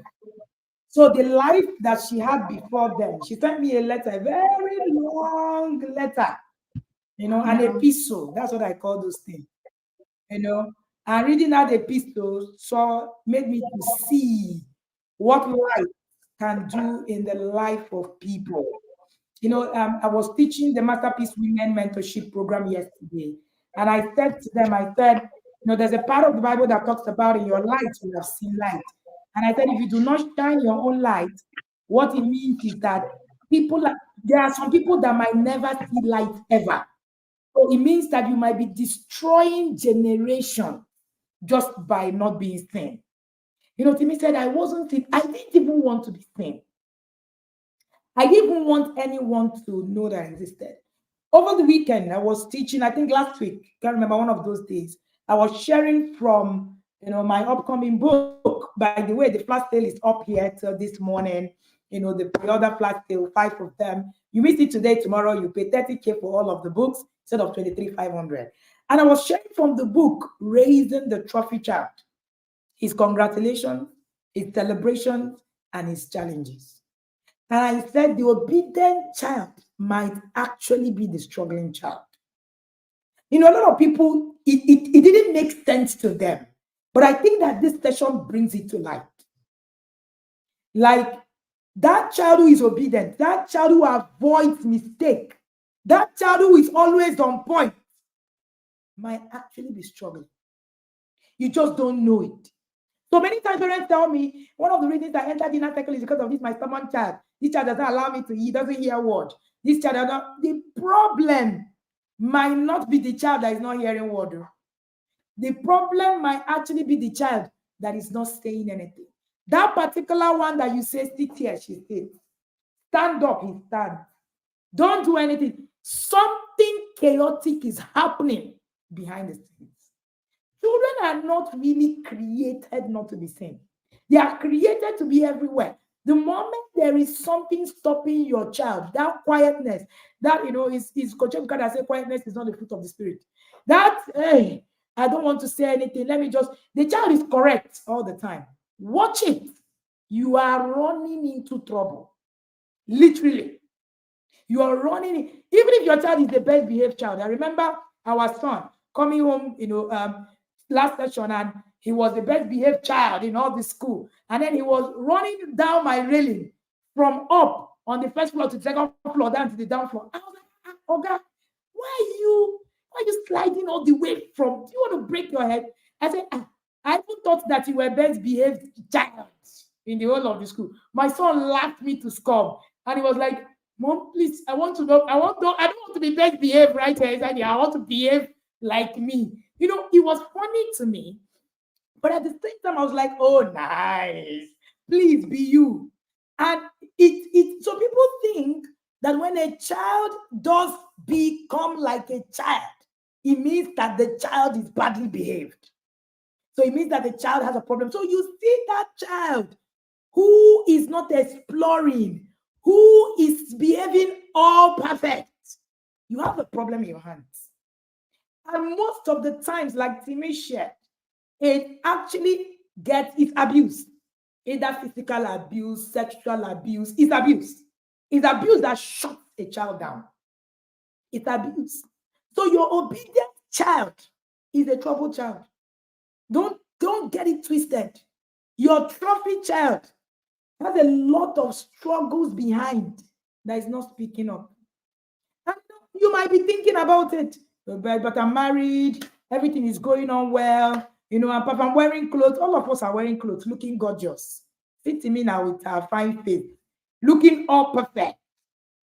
So the life that she had before then, she sent me a letter, a very long letter, an Yeah. epistle. That's what I call those things, you know. And reading that epistle made me to see what life can do in the life of people. I was teaching the Masterpiece Women Mentorship Program yesterday, and I said to them, I said, there's a part of the Bible that talks about in your light you have seen light. And I said, if you do not shine your own light, what it means is that there are some people that might never see light ever. So it means that you might be destroying generation just by not being seen. Timi said, I didn't even want to be seen. I didn't even want anyone to know that I existed. Over the weekend, I was teaching, I think last week, can't remember one of those days. I was sharing from my upcoming book. By the way, the flash sale is up here till this morning. The pre-order flash sale, 5 of them. You miss it today, tomorrow, you pay 30K for all of the books instead of 23,500. And I was sharing from the book, Raising the Trophy Child. His congratulations, his celebrations, and his challenges. And I said the obedient child might actually be the struggling child. A lot of people, it didn't make sense to them. But I think that this session brings it to light. Like that child who is obedient, that child who avoids mistake, that child who is always on point might actually be struggling. You just don't know it. So many times parents tell me, one of the reasons I entered inner circle is because of this, my stubborn child. This child doesn't allow me to eat, doesn't hear word. This child doesn't. The problem might not be the child that is not hearing word. The problem might actually be the child that is not saying anything. That particular one that you say, sit here, she sits. Stand up, he stands. Don't do anything. Something chaotic is happening behind the scenes. Children are not really created not to be seen. They are created to be everywhere. The moment there is something stopping your child, that quietness, that is Coach God that say quietness is not the fruit of the spirit. That hey, I don't want to say anything. The child is correct all the time. Watch it. You are running into trouble. Literally. You are running, even if your child is the best behaved child. I remember our son coming home, last session, and he was the best behaved child in all the school. And then he was running down my railing from up on the first floor to the second floor, down to the down floor. I was like, Oga, why are you sliding all the way from? Do you want to break your head? I said, I even thought that you were best behaved child in the whole of the school. My son laughed me to scorn. And he was like, Mom, please, I want to know. I don't want to be best behaved right here. I want to behave like me. It was funny to me. But at the same time, I was like, oh, nice. Please be you. And so people think that when a child does become like a child, it means that the child is badly behaved. So it means that the child has a problem. So you see that child who is not exploring, who is behaving all perfect, you have a problem in your hands. And most of the times, like Timi shared, it actually it's abuse. Either physical abuse, sexual abuse. It's abuse. It's abuse that shuts a child down. It's abuse. So your obedient child is a troubled child. Don't get it twisted. Your trophy child has a lot of struggles behind that is not speaking up. And you might be thinking about it, but I'm married, everything is going on well, and Papa, I'm wearing clothes. All of us are wearing clothes, looking gorgeous. Fit me now with our fine face, looking all perfect.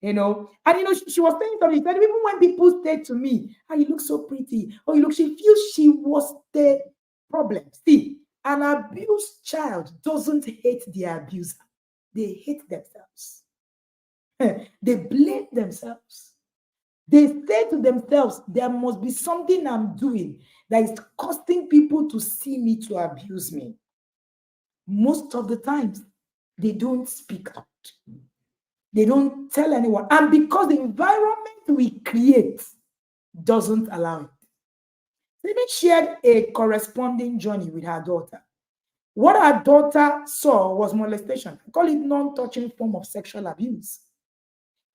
And she was saying something. She said, even when people say to me, "Oh, you look so pretty," or she feels she was the problem. See, an abused child doesn't hate the abuser. They hate themselves. They blame themselves. They say to themselves, there must be something I'm doing that is causing people to see me, to abuse me. Most of the times, they don't speak out. They don't tell anyone. And because the environment we create doesn't allow it. Timi shared a corresponding journey with her daughter. What her daughter saw was molestation. I call it non-touching form of sexual abuse.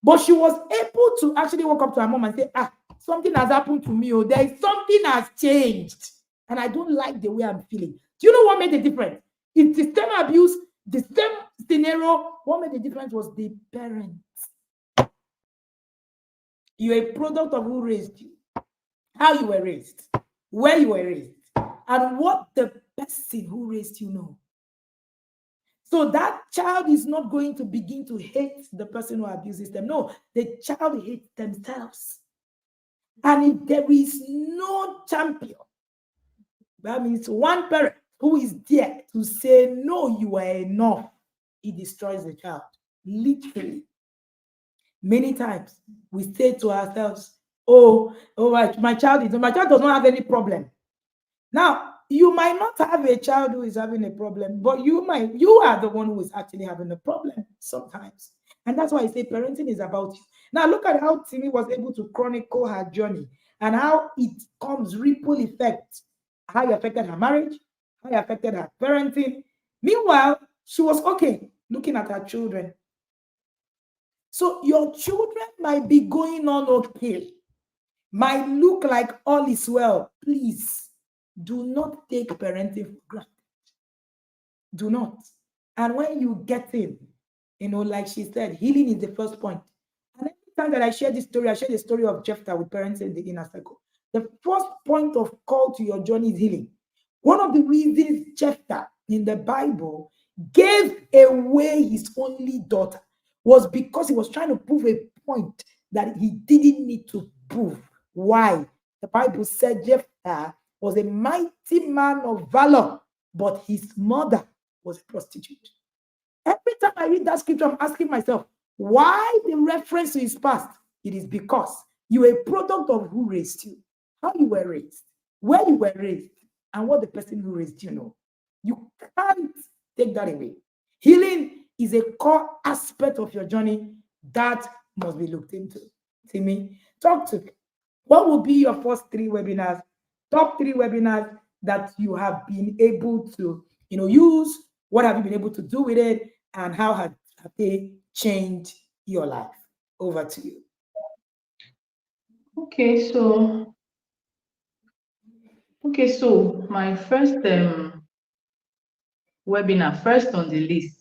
But she was able to actually walk up to her mom and say, something has happened to me. There is something has changed. And I don't like the way I'm feeling. Do you know what made the difference? It's the same abuse, the same scenario. What made the difference was the parents. You're a product of who raised you, how you were raised, where you were raised, and what the person who raised you know. So that child is not going to begin to hate the person who abuses them. No, the child hates themselves. And if there is no champion, that means one parent who is there to say, no, you are enough, it destroys the child. Literally. Many times we say to ourselves, my child does not have any problem. Now, you might not have a child who is having a problem, but you are the one who is actually having a problem sometimes. And that's why I say parenting is about you. Now, look at how Timi was able to chronicle her journey and how it comes ripple effect, how it affected her marriage, how it affected her parenting. Meanwhile, she was okay looking at her children. So your children might be going on okay, might look like all is well. Please do not take parenting for granted. Do not. And when you get in, like she said, healing is the first point. And every time that I share this story, I share the story of Jephthah with parents in the inner circle. The first point of call to your journey is healing. One of the reasons Jephthah in the Bible gave away his only daughter was because he was trying to prove a point that he didn't need to prove. Why? The Bible said Jephthah was a mighty man of valor, but his mother was a prostitute. Every time I read that scripture, I'm asking myself, why the reference to his past? It is because you are a product of who raised you, how you were raised, where you were raised, and what the person who raised you know. You can't take that away. Healing is a core aspect of your journey that must be looked into. Timi, talk to me. What will be your first 3 webinars, top 3 webinars that you have been able to use? What have you been able to do with it? And how have they changed your life? Over to you. Okay, so my first webinar, first on the list,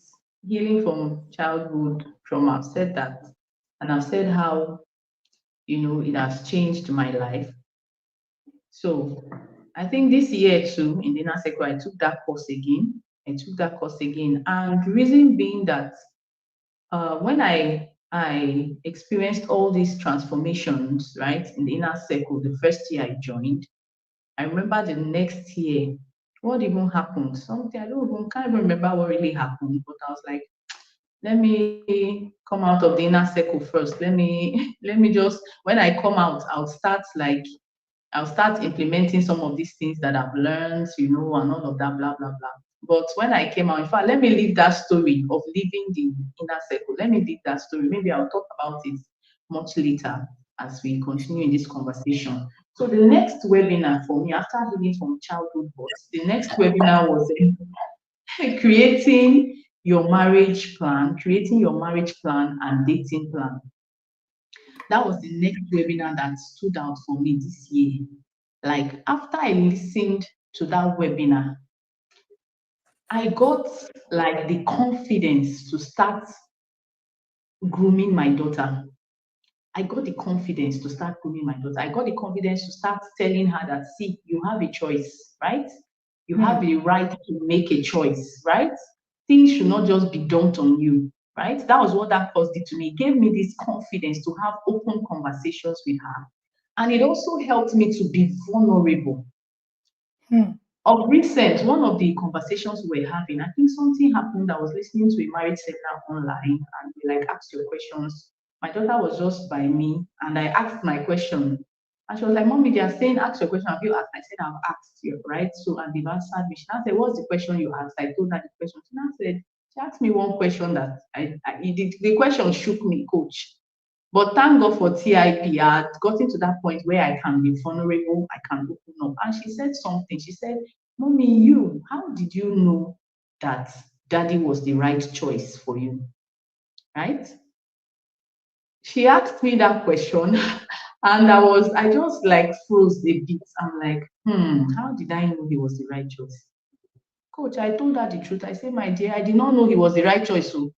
healing from childhood trauma. I've said that, and I've said how it has changed my life. So I think this year too, in the inner circle, I took that course again. And the reason being that when I experienced all these transformations, right, in the inner circle, the first year I joined, I remember the next year, what even happened? Something can't even remember what really happened, but I was like, let me come out of the inner circle first. Let me just, when I come out, I'll start implementing some of these things that I've learned, and all of that, blah, blah, blah. But when I came out, in fact, let me leave that story of leaving the inner circle. Let me leave that story. Maybe I'll talk about it much later as we continue in this conversation. So the next webinar for me, after healing from childhood hurts, the next webinar was creating your marriage plan and dating plan. That was the next webinar that stood out for me this year. Like, after I listened to that webinar, I got like the confidence to start grooming my daughter. I got the confidence to start grooming my daughter. I got the confidence to start telling her that, see, you have a choice, right? You have the right to make a choice, right? Things should not just be dumped on you. right? That was what that course did to me. It gave me this confidence to have open conversations with her. And it also helped me to be vulnerable. Of recent, one of the conversations we were having, I think something happened. I was listening to a marriage seminar online, and we like asked your questions. My daughter was just by me, and I asked my question. And she was like, Mommy, they are saying, ask your question. Have you asked? I said, I've asked you, right? So, and they've answered me. She now said, what's the question you asked? I told her the question. She now said, she asked me one question that the question shook me, coach. But thank God for TIP. I had gotten to that point where I can be vulnerable, I can open up. And she said something. She said, Mommy, how did you know that daddy was the right choice for you? Right? She asked me that question, and I just like froze a bit. I'm like, how did I know he was the right choice? Coach, I told her the truth. I said, my dear, I did not know he was the right choice. So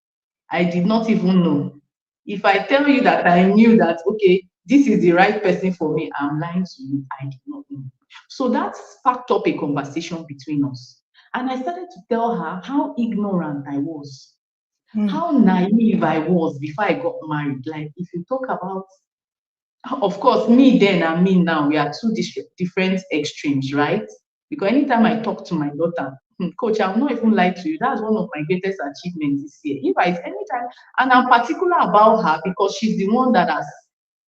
I did not even know. If I tell you that I knew that, okay, this is the right person for me, I'm lying to you. I did not know. So that sparked up a conversation between us. And I started to tell her how ignorant I was, how naive I was before I got married. Like, if you talk about, of course, me then and me now, we are two different extremes, right? Because anytime I talk to my daughter, coach, I will not even lie to you. That's one of my greatest achievements this year. If I anytime, and I'm particular about her because she's the one that has,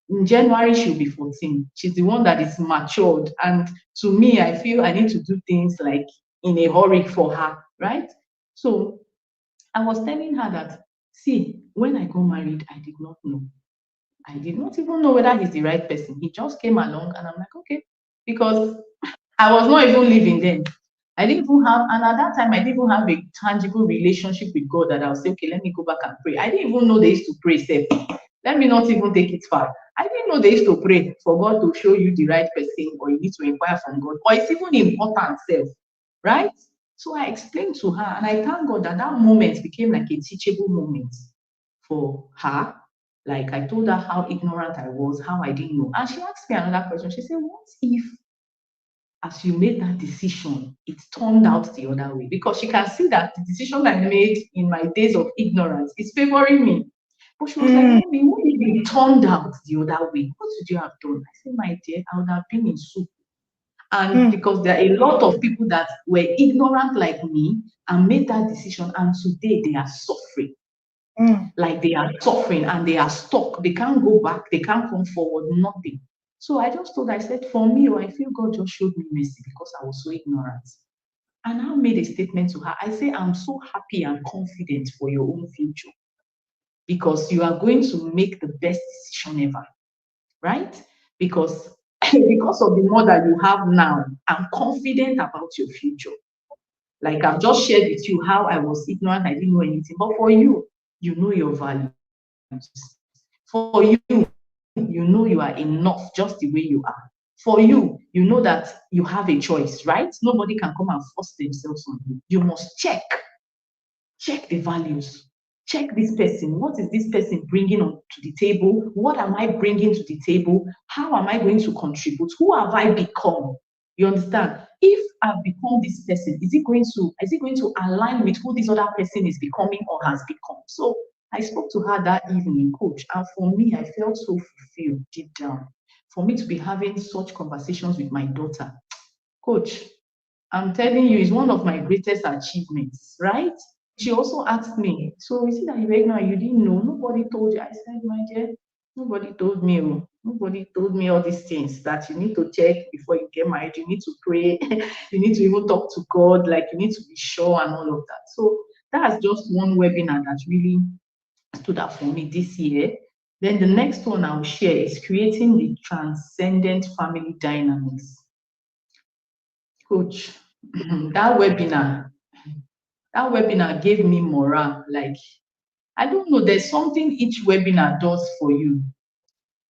in January, she'll be 14. She's the one that is matured. And to me, I feel I need to do things like in a hurry for her, right? So I was telling her that, see, when I got married, I did not know. I did not even know whether he's the right person. He just came along, and I'm like, okay, because I was not even living then. I didn't even have, and at that time, I didn't even have a tangible relationship with God that I'll say, okay, let me go back and pray. I didn't even know they used to pray, safe. Let me not even take it far. I didn't know they used to pray for God to show you the right person, or you need to inquire from God, or it's even important, self, right? So I explained to her, and I thank God that that moment became like a teachable moment for her. Like, I told her how ignorant I was, how I didn't know. And she asked me another question. She said, what if, as you made that decision, it turned out the other way? Because she can see that the decision I made in my days of ignorance is favoring me. But she was like, Mommy, what if it turned out the other way? What would you have done? I said, my dear, I would have been in soup. And because there are a lot of people that were ignorant like me and made that decision, and today they are suffering. Like, they are suffering and they are stuck. They can't go back. They can't come forward. Nothing. So I just told her, I said, for me, I feel God just showed me mercy because I was so ignorant. And I made a statement to her. I say, I'm so happy and confident for your own future because you are going to make the best decision ever, right? Because because of the mother you have now, I'm confident about your future. Like, I've just shared with you how I was ignorant, I didn't know anything. But for you, you know your values. For you know you are enough just the way you are. For you know that you have a choice, right? Nobody can come and force themselves on you. You must check the values. Check this person. What is this person bringing on to the table? What am I bringing to the table? How am I going to contribute? Who have I become? You understand? If I've become this person, is it going to align with who this other person is becoming or has become? So I spoke to her that evening, coach, and for me, I felt so fulfilled deep down. For me to be having such conversations with my daughter, coach, I'm telling you, it's one of my greatest achievements, right? She also asked me, so is it that you were ignorant, you didn't know? Nobody told you. I said, my dear, nobody told me. Nobody told me all these things that you need to check before you get married. You need to pray. You need to even talk to God. Like, you need to be sure and all of that. So that's just one webinar that really stood out for me this year. Then the next one I'll share is creating the transcendent family dynamics. Coach, that webinar gave me morale. Like, I don't know, there's something each webinar does for you.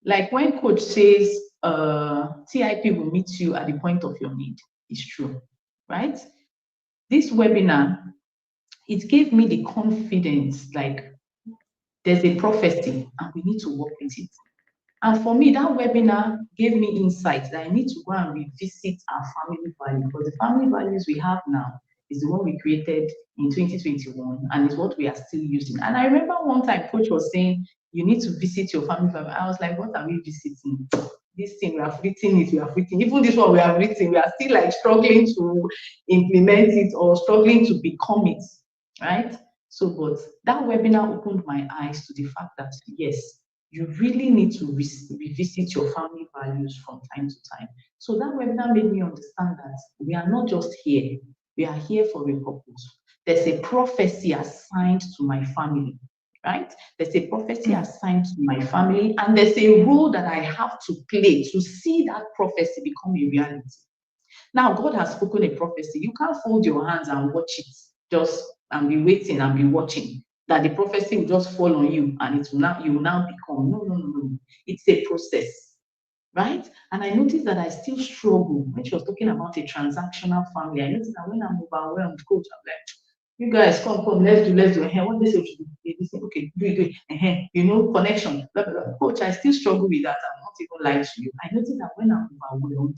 Like, when coach says TIP will meet you at the point of your need, it's true, right? This webinar, it gave me the confidence, like, there's a prophecy and we need to work with it. And for me, that webinar gave me insight that I need to go and revisit our family values, because the family values we have now is the one we created in 2021 and is what we are still using. And I remember one time coach was saying, you need to visit your family. I was like, what are we visiting? This thing, we have written it, we have written, even this one we have written, we are still like struggling to implement it or struggling to become it, right? So, but that webinar opened my eyes to the fact that, yes, you really need to revisit your family values from time to time. So that webinar made me understand that we are not just here, we are here for a purpose. There's a prophecy assigned to my family, right? There's a prophecy assigned to my family, and there's a role that I have to play to see that prophecy become a reality. Now, God has spoken a prophecy. You can't fold your hands and watch it, just and be waiting and be watching that the prophecy will just fall on you and it will now, you will now become. No, no, no, no. It's a process, right? And I noticed that I still struggle when she was talking about a transactional family. I noticed that when I'm overwhelmed, coach, I'm like, you guys come, let's do. What they say we should do? They say, okay, do it. You know, connection. Blah, blah, blah. Coach, I still struggle with that. I'm not even lying to you. I noticed that when I'm overwhelmed,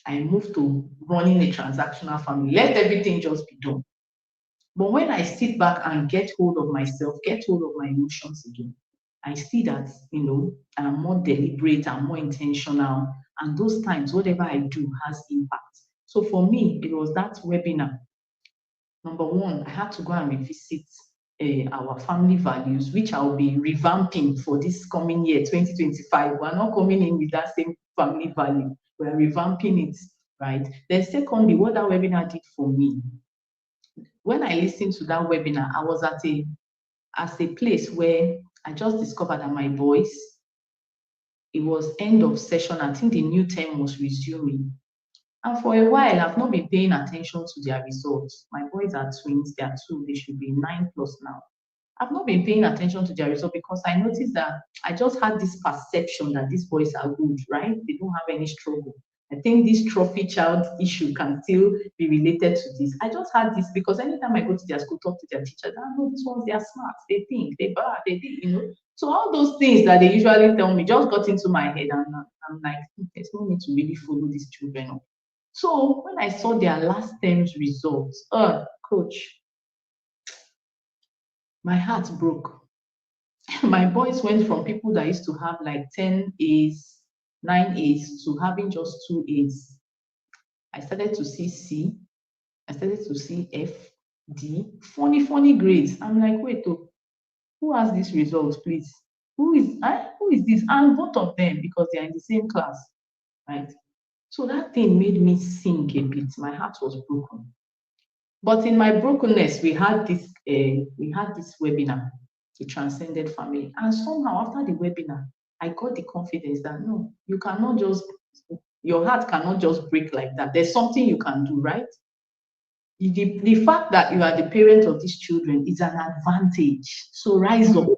I moved to running a transactional family. Let everything just be done. But when I sit back and get hold of myself, get hold of my emotions again, I see that, you know, I'm more deliberate, I'm more intentional. And those times, whatever I do has impact. So for me, it was that webinar. Number one, I had to go and revisit our family values, which I'll be revamping for this coming year, 2025. We're not coming in with that same family value. We're revamping it, right? Then secondly, what that webinar did for me, when I listened to that webinar, I was at a place where I just discovered that my boys, it was end of session. I think the new term was resuming. And for a while, I've not been paying attention to their results. My boys are twins, they are two, they should be 9+ now. I've not been paying attention to their results because I noticed that I just had this perception that these boys are good, right? They don't have any struggle. I think this trophy child issue can still be related to this. I just had this because anytime I go to their school, talk to their teachers, I know these ones, they are smart, they think, they bad, they did, you know. So all those things that they usually tell me just got into my head, and I'm like, there's no need to really follow these children up. So when I saw their last term's results, coach, my heart broke. My boys went from people that used to have like 10 A's, 9 A's to having just 2 A's. I started to see C, I started to see F, D, funny grades. I'm like, wait, who has these results, please? Who is this? And both of them, because they are in the same class, right? So that thing made me sink a bit. My heart was broken. But in my brokenness, we had this webinar, the Transcendent family. And somehow after the webinar, I got the confidence that no, you cannot just, your heart cannot just break like that. There's something you can do, right? The fact that you are the parent of these children is an advantage. So rise up,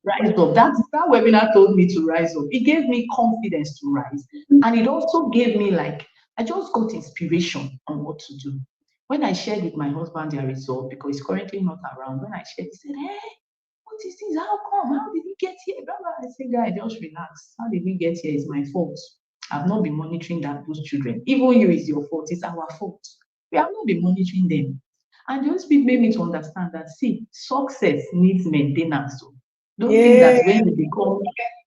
rise up. That webinar told me to rise up. It gave me confidence to rise. And it also gave me I just got inspiration on what to do. When I shared with my husband their result, because he's currently not around, when I shared, he said, hey, what is this? How come? How did we get here? Blah, blah. I said, guy, just relax. How did we get here? It's my fault. I've not been monitoring those children. Even you, is your fault. It's our fault. We have not been monitoring them. And the Holy Spirit made me to understand that, see, success needs maintenance. So don't think that when you become,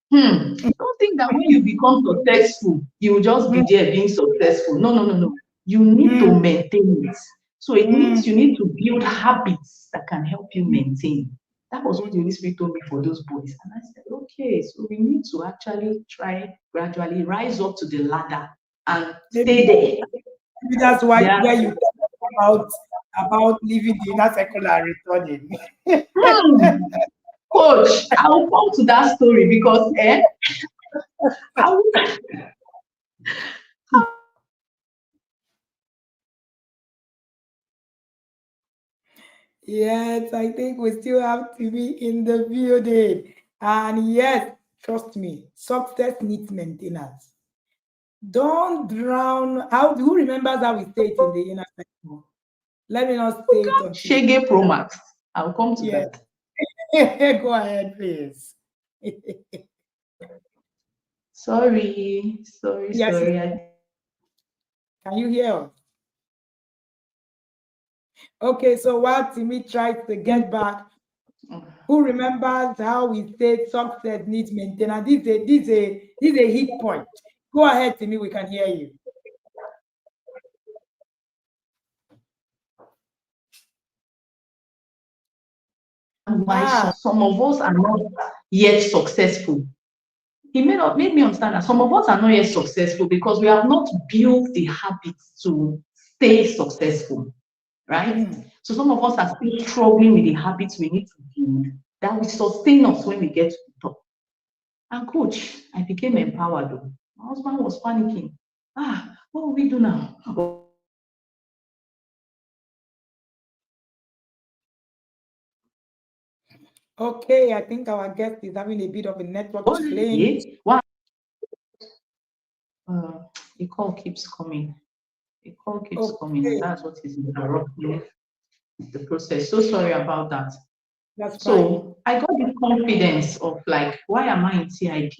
don't think that when you become successful, you will just be there being successful. No. You need to maintain it. So it means you need to build habits that can help you maintain. That was what the Holy Spirit told me for those boys. And I said, okay, so we need to actually try gradually rise up to the ladder and stay there. Maybe that's why where you talk about leaving the inner circle and returning. Coach, I will come to that story because Yes, I think we still have to be in the building. And yes, trust me, success needs maintenance. Don't drown. Who remembers how we say it in the inner circle? Let me not say it until. Shege Pro Max. I'll come to Yes. that. Go ahead, please. Sorry. Yes, can you hear us? Okay, so while Timi tries to get back, who remembers how we said success needs maintenance? This is a hit point. Go ahead, Timi, we can hear you. Why some of us are not yet successful. He made me understand that some of us are not yet successful because we have not built the habits to stay successful, right? So some of us are still struggling with the habits we need to build that will sustain us when we get to the top. And coach, I became empowered though. My husband was panicking. What will we do now? Okay, I think our guest is having a bit of a network challenge. Yeah. The call keeps coming. The call keeps coming, and that's what is interrupting the process. So sorry about that. That's so fine. I got the confidence of like, why am I in TIP?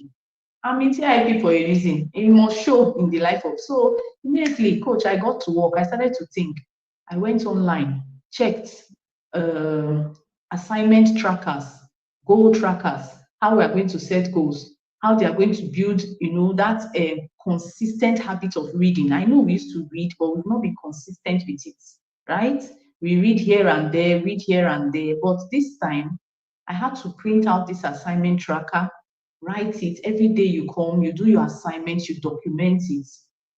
I'm in TIP for a reason. It must show in the life of. So immediately, coach, I got to work. I started to think. I went online, checked assignment trackers, goal trackers, how we are going to set goals, how they are going to build, that consistent habit of reading. I know we used to read, but we've not been consistent with it, right? We read here and there, but this time I had to print out this assignment tracker, write it. Every day you come, you do your assignments, you document it,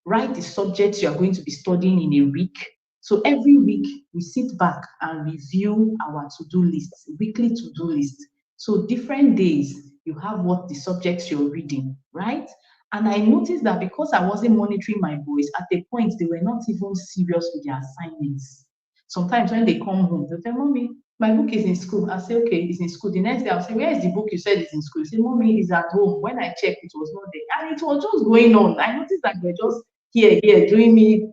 write the subjects you are going to be studying in a week. So every week we sit back and review our to-do lists, weekly to-do list. So different days you have what the subjects you're reading, right? And I noticed that because I wasn't monitoring my boys, at a point they were not even serious with their assignments. Sometimes when they come home, they say, Mommy, my book is in school. I say, okay, it's in school. The next day I'll say, where is the book you said is in school? You say, Mommy, it's at home. When I checked, it was not there. And it was just going on. I noticed that they're just here, doing me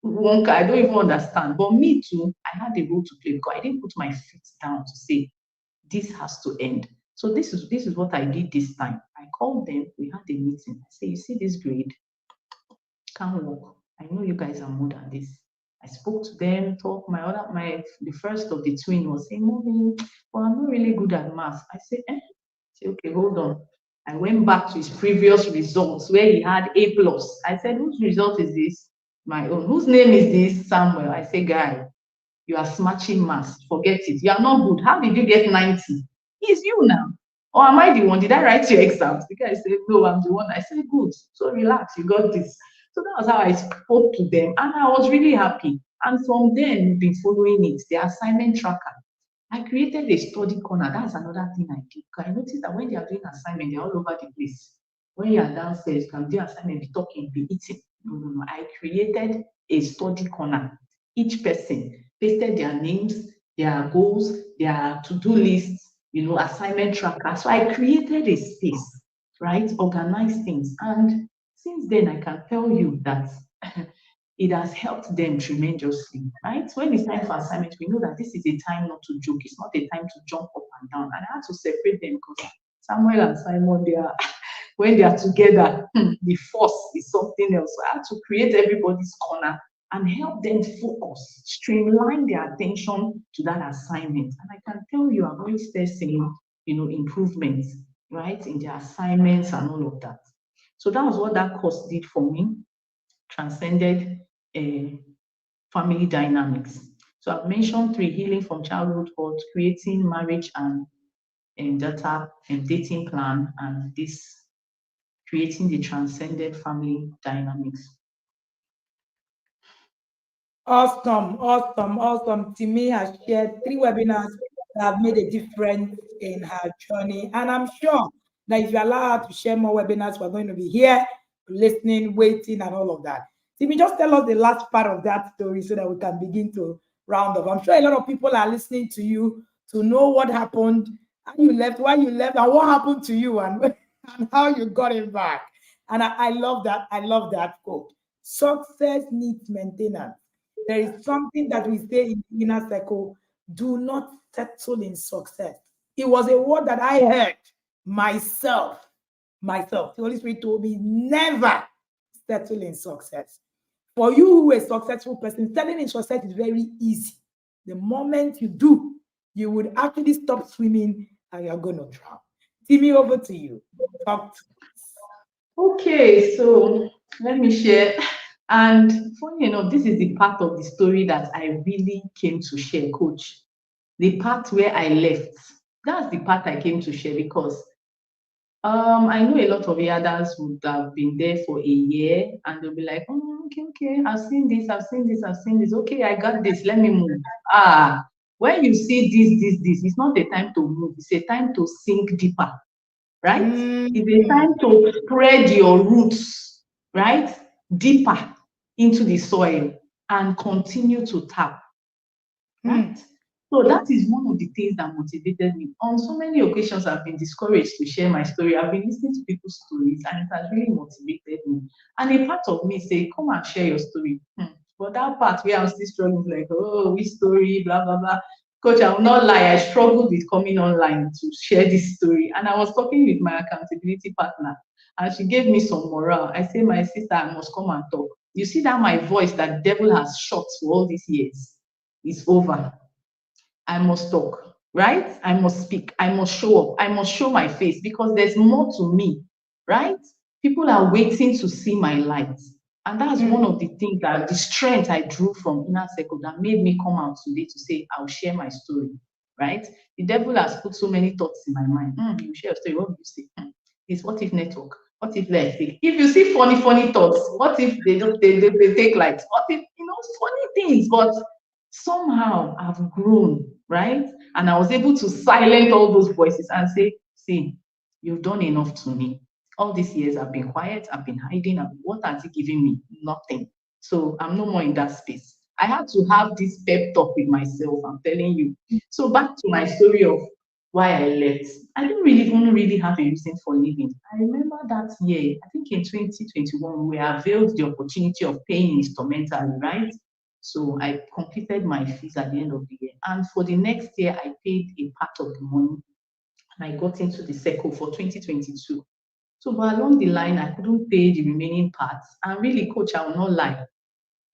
one. I don't even understand. But me too, I had a role to play because I didn't put my feet down to say, this has to end. So this is what I did this time. I called them, we had a meeting. I say, you see this grade? Can't work. I know you guys are more than this. I spoke to them, the first of the twin was saying, Mommy, well, I'm not really good at math. I said, Say, okay, hold on. I went back to his previous results where he had A+. I said, whose result is this? My own. Whose name is this? Samuel. I say, guy, you are smashing math. Forget it. You are not good. How did you get 90? It's you now. Or am I the one? Did I write your exams? The guy said, no, I'm the one. I said, good. So relax, you got this. So that was how I spoke to them. And I was really happy. And from then, we've been following it, the assignment tracker. I created a study corner. That's another thing I did. I noticed that when they are doing assignment, they're all over the place. When you are downstairs, you can do assignment, be talking, be eating. No. I created a study corner. Each person pasted their names, their goals, their to-do lists, assignment tracker. So I created a space, right? Organized things. And since then, I can tell you that it has helped them tremendously, right? When it's time for assignment, we know that this is a time not to joke. It's not a time to jump up and down. And I had to separate them because Samuel and Simon, when they are together, the force is something else. So I had to create everybody's corner and help them focus, streamline their attention to that assignment. And I can tell you, I'm always seeing, improvements, right, in their assignments and all of that. So that was what that course did for me. Transcended family dynamics. So I've mentioned 3: healing from childhood hurt, creating marriage and data and dating plan, and this creating the transcended family dynamics. Awesome. Timi has shared 3 webinars that have made a difference in her journey. And I'm sure that if you allow her to share more webinars, we're going to be here listening, waiting, and all of that. Timi, just tell us the last part of that story so that we can begin to round up. I'm sure a lot of people are listening to you to know what happened, how you left, why you left, and what happened to you, and how you got it back. And I love that. I love that quote. Success needs maintenance. There is something that we say in the inner circle: do not settle in success. It was a word that I heard myself. The Holy Spirit told me, never settle in success. For you who are a successful person, settling in success is very easy. The moment you do, you would actually stop swimming and you're going to drown. Timi, over to you. Talk to us. Okay, so let me share. And funny enough, this is the part of the story that I really came to share, coach. The part where I left. That's the part I came to share because I know a lot of others would have been there for a year and they'll be like, oh, okay, I've seen this, I've seen this, I've seen this. Okay, I got this, let me move. When you see this, it's not a time to move, it's a time to sink deeper, right? It's a time to spread your roots, right? Deeper into the soil and continue to tap, right? So that is one of the things that motivated me. On so many occasions, I've been discouraged to share my story. I've been listening to people's stories, and it has really motivated me. And a part of me say, come and share your story. But that part where I'm still struggling, like, oh, which story, blah, blah, blah. Coach, I will not lie, I struggled with coming online to share this story. And I was talking with my accountability partner, and she gave me some morale. I say, my sister, I must come and talk. You see that my voice that the devil has shot for all these years is over. I must talk, right? I must speak. I must show up. I must show my face because there's more to me, right? People are waiting to see my light. And that's one of the things that the strength I drew from Inner Circle that made me come out today to say, I'll share my story, right? The devil has put so many thoughts in my mind. You share your story, what do you say? It's what if network? What if let's say? If you see funny thoughts, what if they don't they take likes? What if, funny things, but somehow I've grown, right? And I was able to silence all those voices and say, see, you've done enough to me. All these years I've been quiet, I've been hiding. What has it given me? Nothing. So I'm no more in that space. I had to have this pep talk with myself, I'm telling you. So back to my story of why I left. I didn't even really have a reason for leaving. I remember that year, I think in 2021, we availed the opportunity of paying instrumentally, right? So I completed my fees at the end of the year. And for the next year, I paid a part of the money and I got into the circle for 2022. So but along the line, I couldn't pay the remaining parts. And really, coach, I will not lie.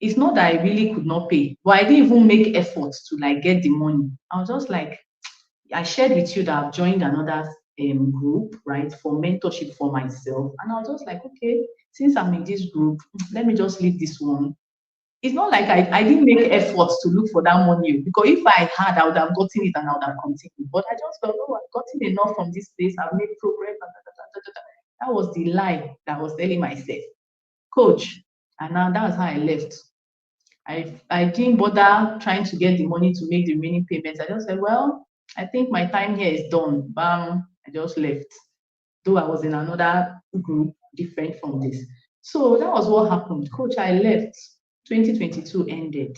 It's not that I really could not pay, but I didn't even make efforts to get the money. I was just like, I shared with you that I've joined another group, right, for mentorship for myself. And I was just like, okay, since I'm in this group, let me just leave this one. It's not like I didn't make efforts to look for that money because if I had, I would have gotten it and I would have continued. But I just felt, oh, I've gotten enough from this place, I've made progress. That was the lie that I was telling myself, coach. And now that's how I left. I didn't bother trying to get the money to make the remaining payments. I just said, well, I think my time here is done. Bam, I just left. Though I was in another group different from this. So that was what happened. Coach, I left. 2022 ended.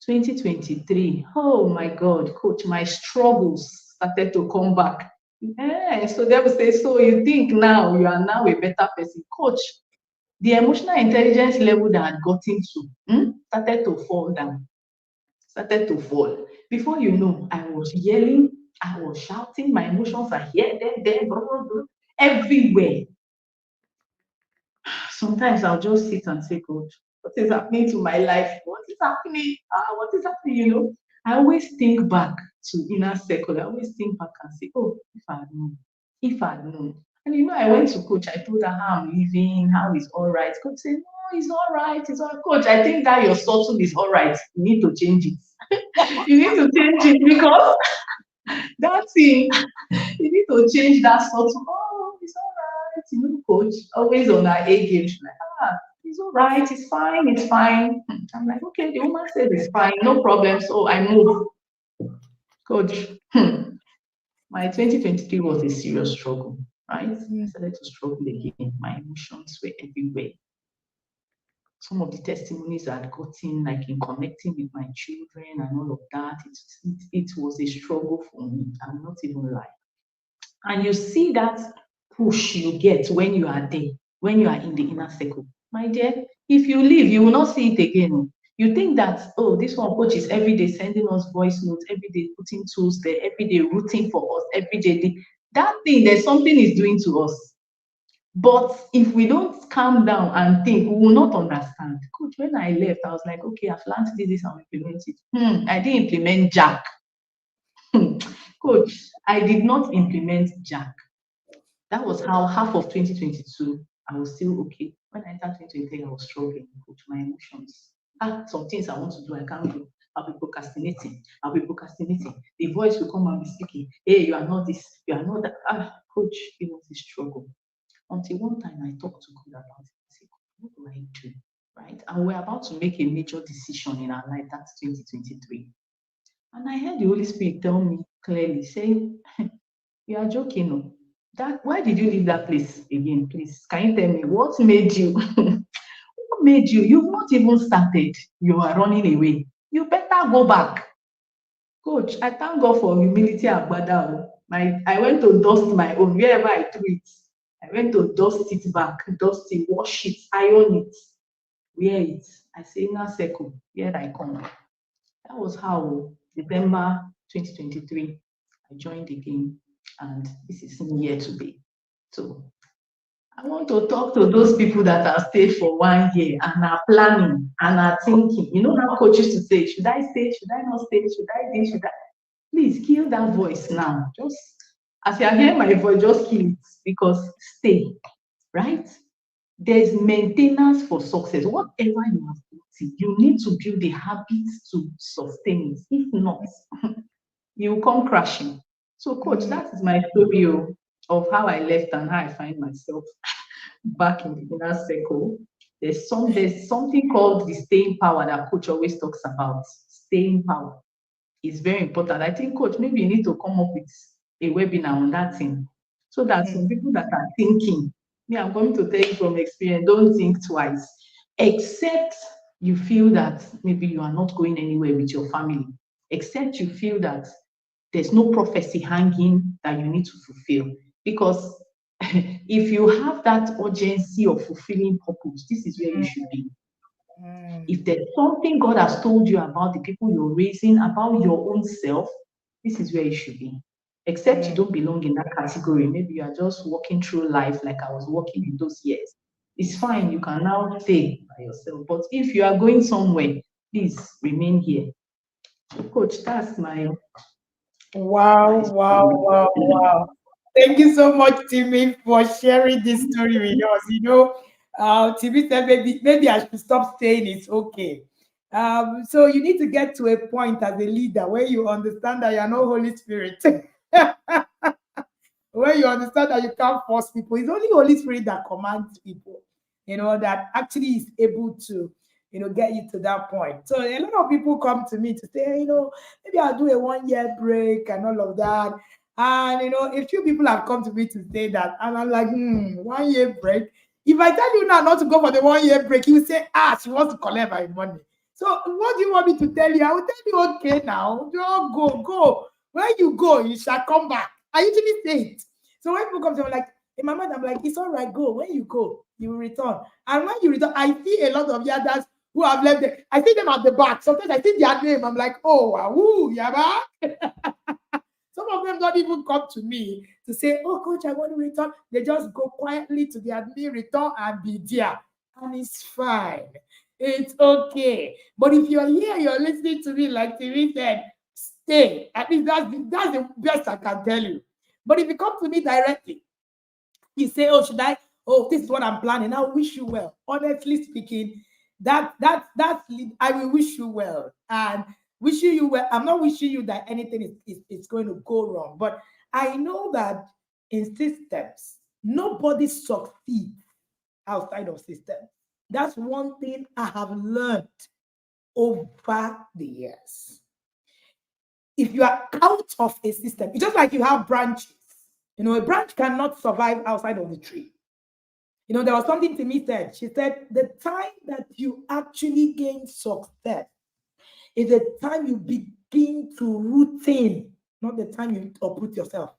2023, oh my God, coach, my struggles started to come back. Yeah, so they will say, so you think now you are now a better person. Coach, the emotional intelligence level that I had gotten to started to fall down, started to fall. Before you know, I was yelling, I was shouting, my emotions are here, there, blah, blah, blah, everywhere. Sometimes I'll just sit and say, God, what is happening to my life? What is happening? What is happening? I always think back to Inner Circle. I always think back and say, oh, if I had known, if I had known. And I went to coach, I told her how I'm living, how it's all right. Coach said, no, it's all right, it's all right. Coach, I think that your subtle is all right. You need to change it. You need to change it because that thing, you need to change that subtle. Oh, it's all right. Coach, always on our A game. She's like, it's all right, it's fine, it's fine. I'm like, okay, the woman said it's fine, no problem. So I move. Coach, my 2023 was a serious struggle, right? I started to struggle again. My emotions were everywhere. Some of the testimonies I had gotten, like in connecting with my children and all of that, it was a struggle for me. I'm not even lying. And you see that push you get when you are there, when you are in the Inner Circle. My dear, if you leave, you will not see it again. You think that, oh, this one coach is every day sending us voice notes, every day putting tools there, every day rooting for us, every day. That thing, there's something is doing to us. But if we don't calm down and think, we will not understand. Coach, when I left, I was like, okay, I've learned this and implement it. I didn't implement Jack. Coach, I did not implement Jack. That was how half of 2022, I was still okay. When I entered 2023, I was struggling with my emotions. Some things I want to do, I can't do. I'll be procrastinating. I'll be procrastinating. The voice will come and be speaking. Hey, you are not this, you are not that. Coach, it was a struggle. Until one time I talked to God about it. I said, what do I do? Right? And we're about to make a major decision in our life. That's 2023. And I heard the Holy Spirit tell me clearly, say, you are joking. No? Why did you leave that place again? Please, can you tell me what made you? What made you? You've not even started. You are running away. You better go back. Coach, I thank God for humility and Agbada. I went to dust my own wherever I threw it. I went to dust it back, dust it, wash it, iron it, wear it. I say inner circle, here I come. That was how December 2023 I joined again, and this is me here today. So I want to talk to those people that have stayed for 1 year and are planning and are thinking. You know how coaches to say, should I stay? Should I not stay? Should I stay? Should I? Please kill that voice now. Just as you are hearing my voice, just kill it, because stay, right? There's maintenance for success. Whatever you have put, you need to build the habits to sustain it. If not, you will come crashing. So, coach, that is my story of how I left and how I find myself back in the inner circle. There's something called the staying power that coach always talks about. Staying power is very important. I think, coach, maybe you need to come up with a webinar on that thing, so that some people that are thinking, I'm going to tell you from experience, don't think twice, except you feel that maybe you are not going anywhere with your family, except you feel that there's no prophecy hanging that you need to fulfill. Because if you have that urgency of fulfilling purpose, this is where you should be. If there's something God has told you about the people you're raising, about your own self, this is where you should be. Except you don't belong in that category. Maybe you are just walking through life like I was walking in those years. It's fine. You can now stay by yourself. But if you are going somewhere, please remain here. So, coach, that's my... Wow. Thank you so much, Timi, for sharing this story with us. Timi said maybe I should stop saying it's okay. So you need to get to a point as a leader where you understand that you're not Holy Spirit. Where you understand that you can't force people. It's only Holy Spirit that commands people, that actually is able to, get you to that point. So a lot of people come to me to say, maybe I'll do a 1 year break and all of that. And, a few people have come to me to say that. And I'm like, 1 year break. If I tell you now not to go for the 1 year break, you say, she wants to collect my money. So what do you want me to tell you? I will tell you, okay, now, don't go. When you go, you shall come back. I usually say it. So when people come to me, I'm like, in my mind, I'm like, it's all right, go. When you go, you will return. And when you return, I see a lot of yadas who have left there. I see them at the back. Sometimes I see their name. I'm like, oh, wow, yaba. Some of them don't even come to me to say, oh, coach, I want to return. They just go quietly to the admin, return, and be there. And it's fine. It's okay. But if you're here, you're listening to me, like Timi said, stay. At least that's the best I can tell you. But if you come to me directly, you say, oh, should I? Oh, this is what I'm planning. I wish you well. Honestly speaking, that's I will wish you well. And wishing you well, I'm not wishing you that anything is going to go wrong. But I know that in systems, nobody succeeds outside of systems. That's one thing I have learned over the years. If you are out of a system, it's just like you have branches. A branch cannot survive outside of the tree. There was something Timi said. She said, the time that you actually gain success is the time you begin to root in, not the time you uproot yourself.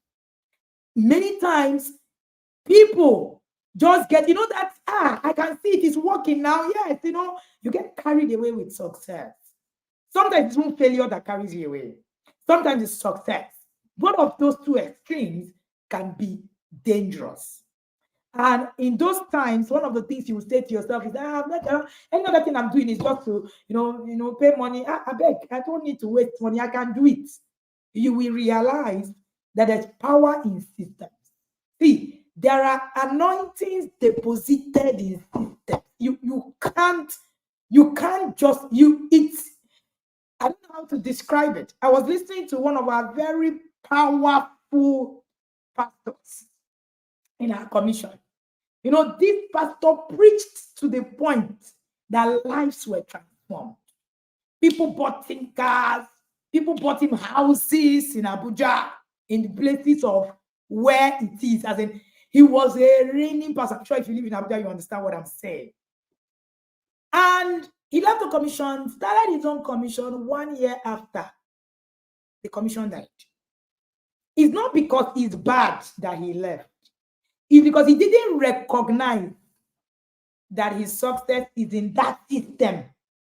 Many times, people just get, that, I can see it is working now. Yes, you get carried away with success. Sometimes it's not failure that carries you away. Sometimes it's success. Both of those two extremes can be dangerous. And in those times, one of the things you will say to yourself is, any other thing I'm doing is just to, pay money. I beg, I don't need to waste money. I can do it. You will realize that there's power in systems. See, there are anointings deposited in systems. You can't just it's. I don't know how to describe it. I was listening to one of our very powerful pastors in our commission. This pastor preached to the point that lives were transformed. People bought him cars, people bought him houses in Abuja, in the places of where it is. As in, he was a reigning pastor. I'm sure if you live in Abuja, you understand what I'm saying. And he left the commission, started his own commission 1 year after the commission died. It's not because it's bad that he left. It's because he didn't recognize that his success is in that system,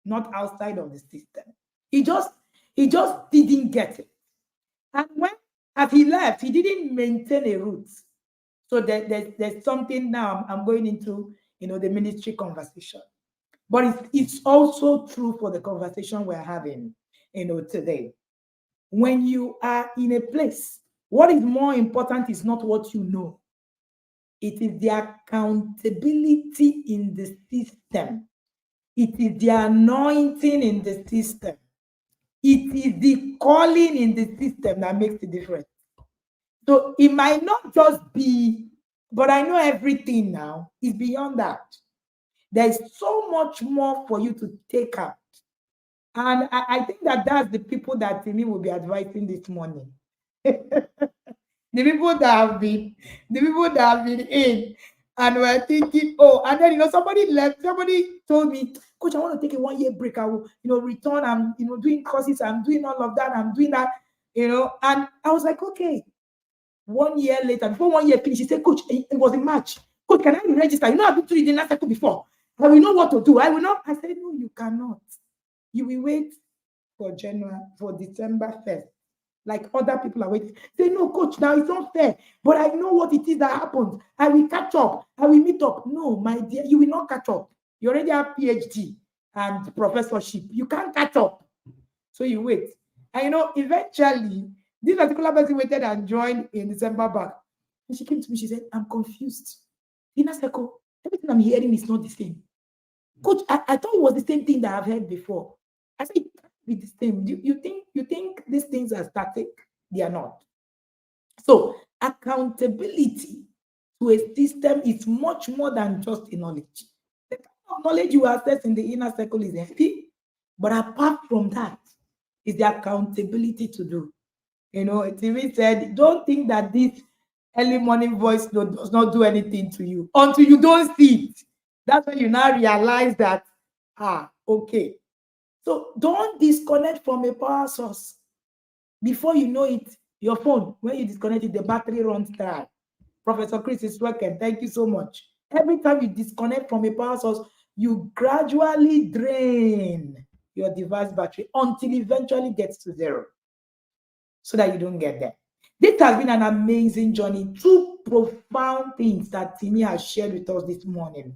not outside of the system. He just didn't get it. And as he left, he didn't maintain a route. So there's something now I'm going into, the ministry conversation. But it's also true for the conversation we're having, today. When you are in a place, what is more important is not what you know. It is the accountability in the system. It is the anointing in the system. It is the calling in the system that makes the difference. So it might not just be, but I know everything now. It's beyond that. There's so much more for you to take out. And I think that's the people that Timi will be advising this morning. The people that have been in and were thinking, and then somebody left, somebody told me, Coach, I want to take a 1 year break. I will, return. I'm doing courses, I'm doing all of that, I'm doing that, and I was like, okay. 1 year later, before 1 year finished, he said, Coach, it was in March. Coach, can I register? I've been through the last cycle before. I will know what to do. I will not. I said, no, you cannot. You will wait for December 1st. Like other people are waiting. Say, no, Coach, now it's not fair. But I know what it is that happens. I will catch up. I will meet up. No, my dear, you will not catch up. You already have PhD and professorship. You can't catch up. So you wait. And eventually, this particular person waited and joined in December back. And she came to me, she said, I'm confused. Inner circle, everything I'm hearing is not the same. Coach, I thought it was the same thing that I've heard before. I said, it can't be the same. You think these things are static? They are not. So accountability to a system is much more than just a knowledge. The kind of knowledge you access in the inner circle is empty, but apart from that, is the accountability to do. Timi said, don't think that this early morning voice note does not do anything to you until you don't see it. That's when you now realize that, okay. So don't disconnect from a power source. Before you know it, your phone, when you disconnect it, the battery runs dry. Professor Chris is working. Thank you so much. Every time you disconnect from a power source, you gradually drain your device battery until eventually gets to zero, so that you don't get there. This has been an amazing journey. Two profound things that Timi has shared with us this morning.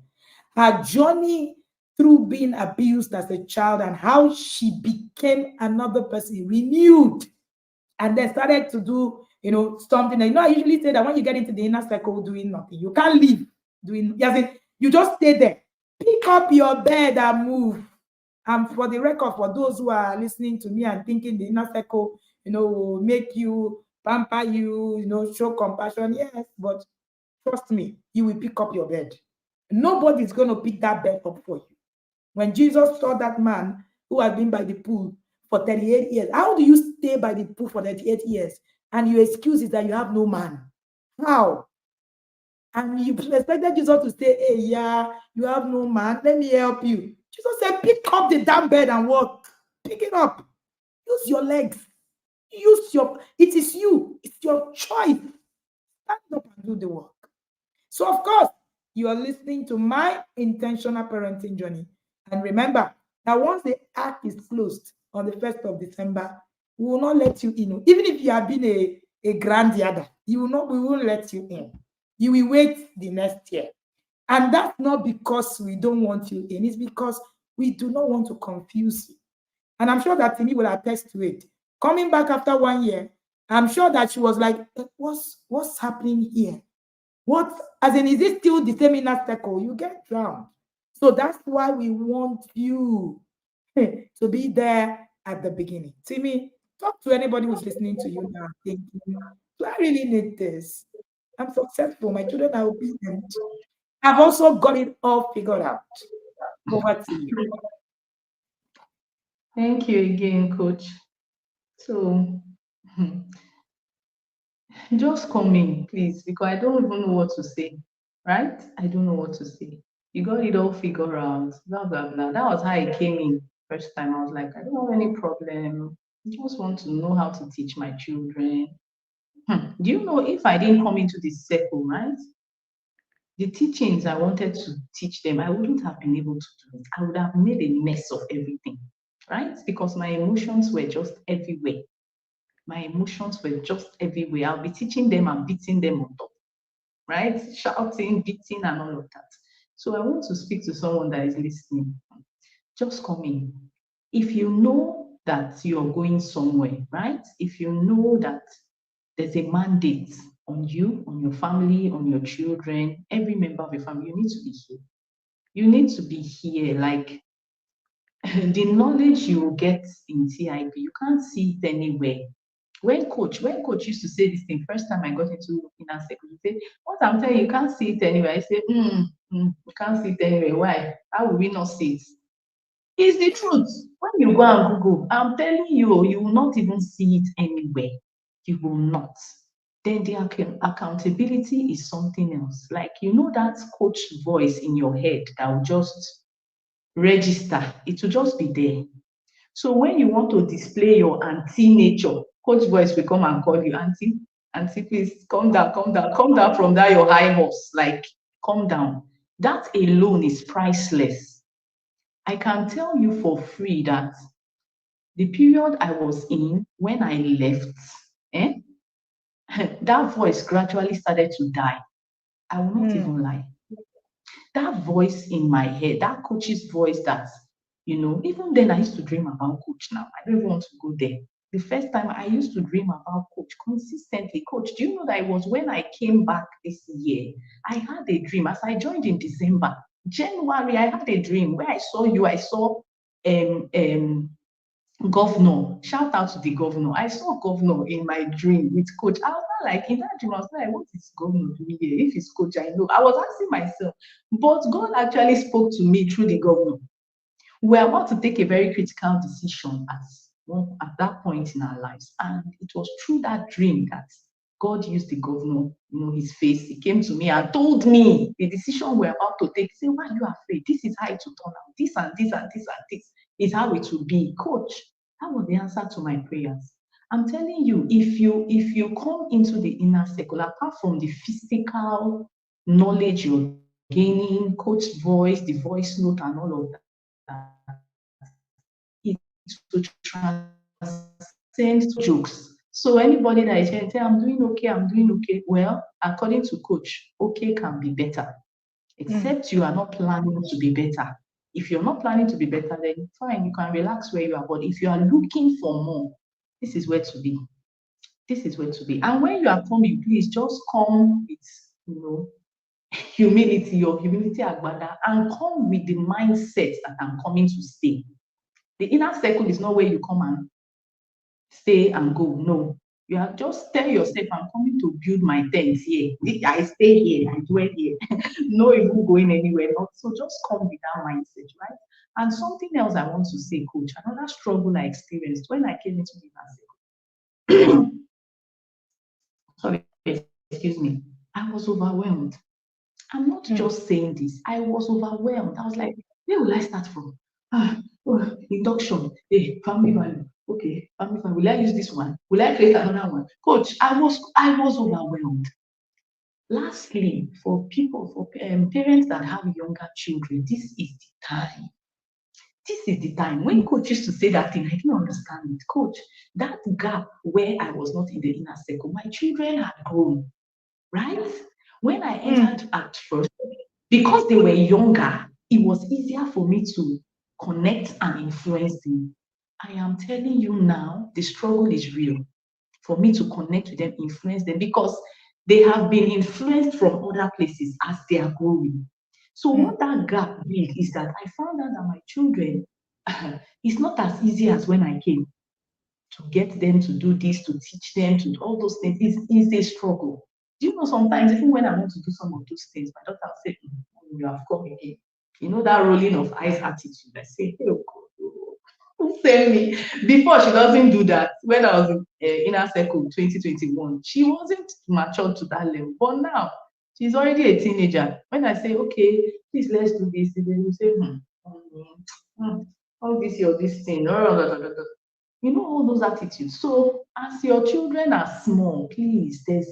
Her journey through being abused as a child and how she became another person, renewed, and then started to do, something. I usually say that when you get into the inner circle doing nothing, you can't leave doing, you just stay there. Pick up your bed and move. And for the record, for those who are listening to me and thinking the inner circle, will make you, pamper you, show compassion. Yes, but trust me, you will pick up your bed. Nobody's going to pick that bed up for you. When Jesus saw that man who had been by the pool for 38 years, how do you stay by the pool for 38 years and your excuse is that you have no man? How? And you expected Jesus to say, hey, yeah, you have no man, let me help you. Jesus said, pick up the damn bed and walk. Pick it up. Use your legs. It is you. It's your choice. Stand up and do the work. So, of course, you are listening to my intentional parenting journey. And remember that once the act is closed on the 1st of December, we will not let you in. Even if you have been a granddaddy, we won't let you in. You will wait the next year. And that's not because we don't want you in, it's because we do not want to confuse you. And I'm sure that Timi will attest to it. Coming back after 1 year, I'm sure that she was like, what's happening here? What, as in, is it still the same inner circle? You get drowned. So that's why we want you to be there at the beginning. Timi, talk to anybody who's listening to you now thinking, do I really need this? I'm successful. My children are obedient. I've also got it all figured out. Over to you. Thank you again, Coach. So just come in, please, because I don't even know what to say, right? I don't know what to say. You got it all figured out, blah, blah, blah. That was how I came in first time. I was like, I don't have any problem. I just want to know how to teach my children. Do you know if I didn't come into this circle, right? The teachings I wanted to teach them, I wouldn't have been able to do it. I would have made a mess of everything, right? Because my emotions were just everywhere. My emotions were just everywhere. I'll be teaching them and beating them on top, right? Shouting, beating, and all of that. So I want to speak to someone that is listening. Just come in. If you know that you're going somewhere, right? If you know that there's a mandate on you, on your family, on your children, every member of your family, you need to be here. You need to be here. Like the knowledge you will get in TIP, you can't see it anywhere. When coach used to say this thing, first time I got into inner circle, he said, what I'm telling you, you can't see it anywhere. I said, you can't see it anywhere. Why? How will we not see it? It's the truth. When you go and Google, I'm telling you, you will not even see it anywhere. You will not. Then the accountability is something else. Like, you know, that coach voice in your head that will just register. It will just be there. So when you want to display your auntie nature, coach voice will come and call you, auntie, please come down from that your high horse. Like, calm down. That alone is priceless. I can tell you for free that the period I was in when I left, that voice gradually started to die. I will not even lie. That voice in my head, that coach's voice that, even then I used to dream about coach now. I don't even want to go there. The first time I used to dream about coach consistently. Coach, do you know that it was when I came back this year, I had a dream as I joined in December. January, I had a dream where I saw you. I saw governor. Shout out to the governor. I saw governor in my dream with coach. I was not like, in that dream, I was like, what is governor doing here? If it's coach, I know. I was asking myself, but God actually spoke to me through the governor. We're about to take a very critical decision at that point in our lives. And it was through that dream that God used the governor, his face. He came to me and told me the decision we're about to take. He said, why are you afraid? This is how it will turn out. This and this and this and this is how it will be. Coach, that was the answer to my prayers. I'm telling you, if you come into the inner circle, apart from the physical knowledge you're gaining, coach's voice, the voice note, and all of that, it will transcend jokes. So anybody that is saying, I'm doing okay. Well, according to coach, okay can be better, except you are not planning to be better. If you're not planning to be better, then fine, you can relax where you are. But if you are looking for more, this is where to be. This is where to be. And when you are coming, please just come with, humility or humility agbada, and come with the mindset that I'm coming to stay. The inner circle is not where you come and stay and go. No, you have just tell yourself, I'm coming to build my tent here. I stay here, I dwell here. No even going anywhere. Not so. Just come with that mindset, right? And something else I want to say, coach, another struggle I experienced when I came into the inner circle. Sorry, excuse me. I was overwhelmed. I'm not just saying this. I was overwhelmed. I was like, where will I start from? Induction. Hey, family value. Okay, family value. Will I use this one? Will I create another one? Coach, I was overwhelmed. Lastly, for parents that have younger children, this is the time. This is the time. When coach used to say that thing, I didn't understand it. Coach, that gap where I was not in the inner circle, my children had grown, right? When I entered at first, because they were younger, it was easier for me to connect and influence them. I am telling you now, the struggle is real for me to connect with them, influence them, because they have been influenced from other places as they are growing. So what that gap did is that I found out that my children, it's not as easy as when I came to get them to do this, to teach them to do all those things. It's a struggle. Do you know, sometimes even when I want to do some of those things, my daughter will say, you have come again. You know, that rolling of eyes attitude. I say, hey, oh God, who sent me? Before, she doesn't do that. When I was in Inner Circle 2021, she wasn't matured to that level. But now, she's already a teenager. When I say, okay, please, let's do this, they will say, all this, your this thing. You know, all those attitudes. So as your children are small, please, there's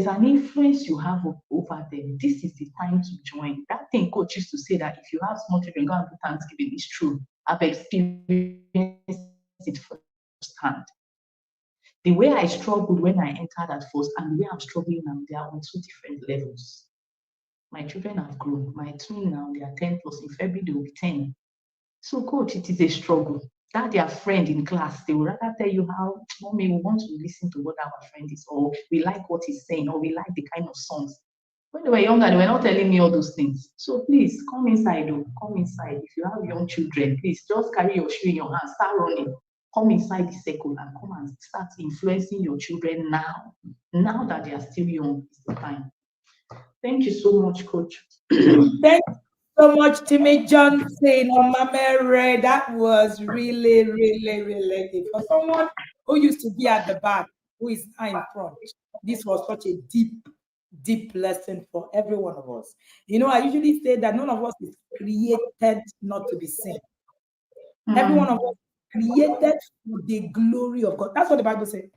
an influence you have over them. This is the time to join. That thing coach used to say, that if you have small children, go and do Thanksgiving. It's true. I've experienced it firsthand. The way I struggled when I entered at first and the way I'm struggling now, they are on two different levels. My children have grown. My twin now, they are 10 plus. In February, they will be 10. So, coach, it is a struggle. That their friend in class, they will rather tell you how, mommy, we want to listen to what our friend is, or we like what he's saying, or we like the kind of songs. When they were younger, they were not telling me all those things. So please come inside, come inside. If you have young children, please just carry your shoe in your hand, start running. Come inside the circle and come and start influencing your children now. Now that they are still young, is the time. Thank you so much, coach. Thank you so much, Timi-Johnson, Omamere. That was really, really, really good. For someone who used to be at the back, who is now in front, this was such a deep lesson for every one of us. You know, I usually say that none of us is created not to be seen. Every one of us is created for the glory of God. That's what the Bible says.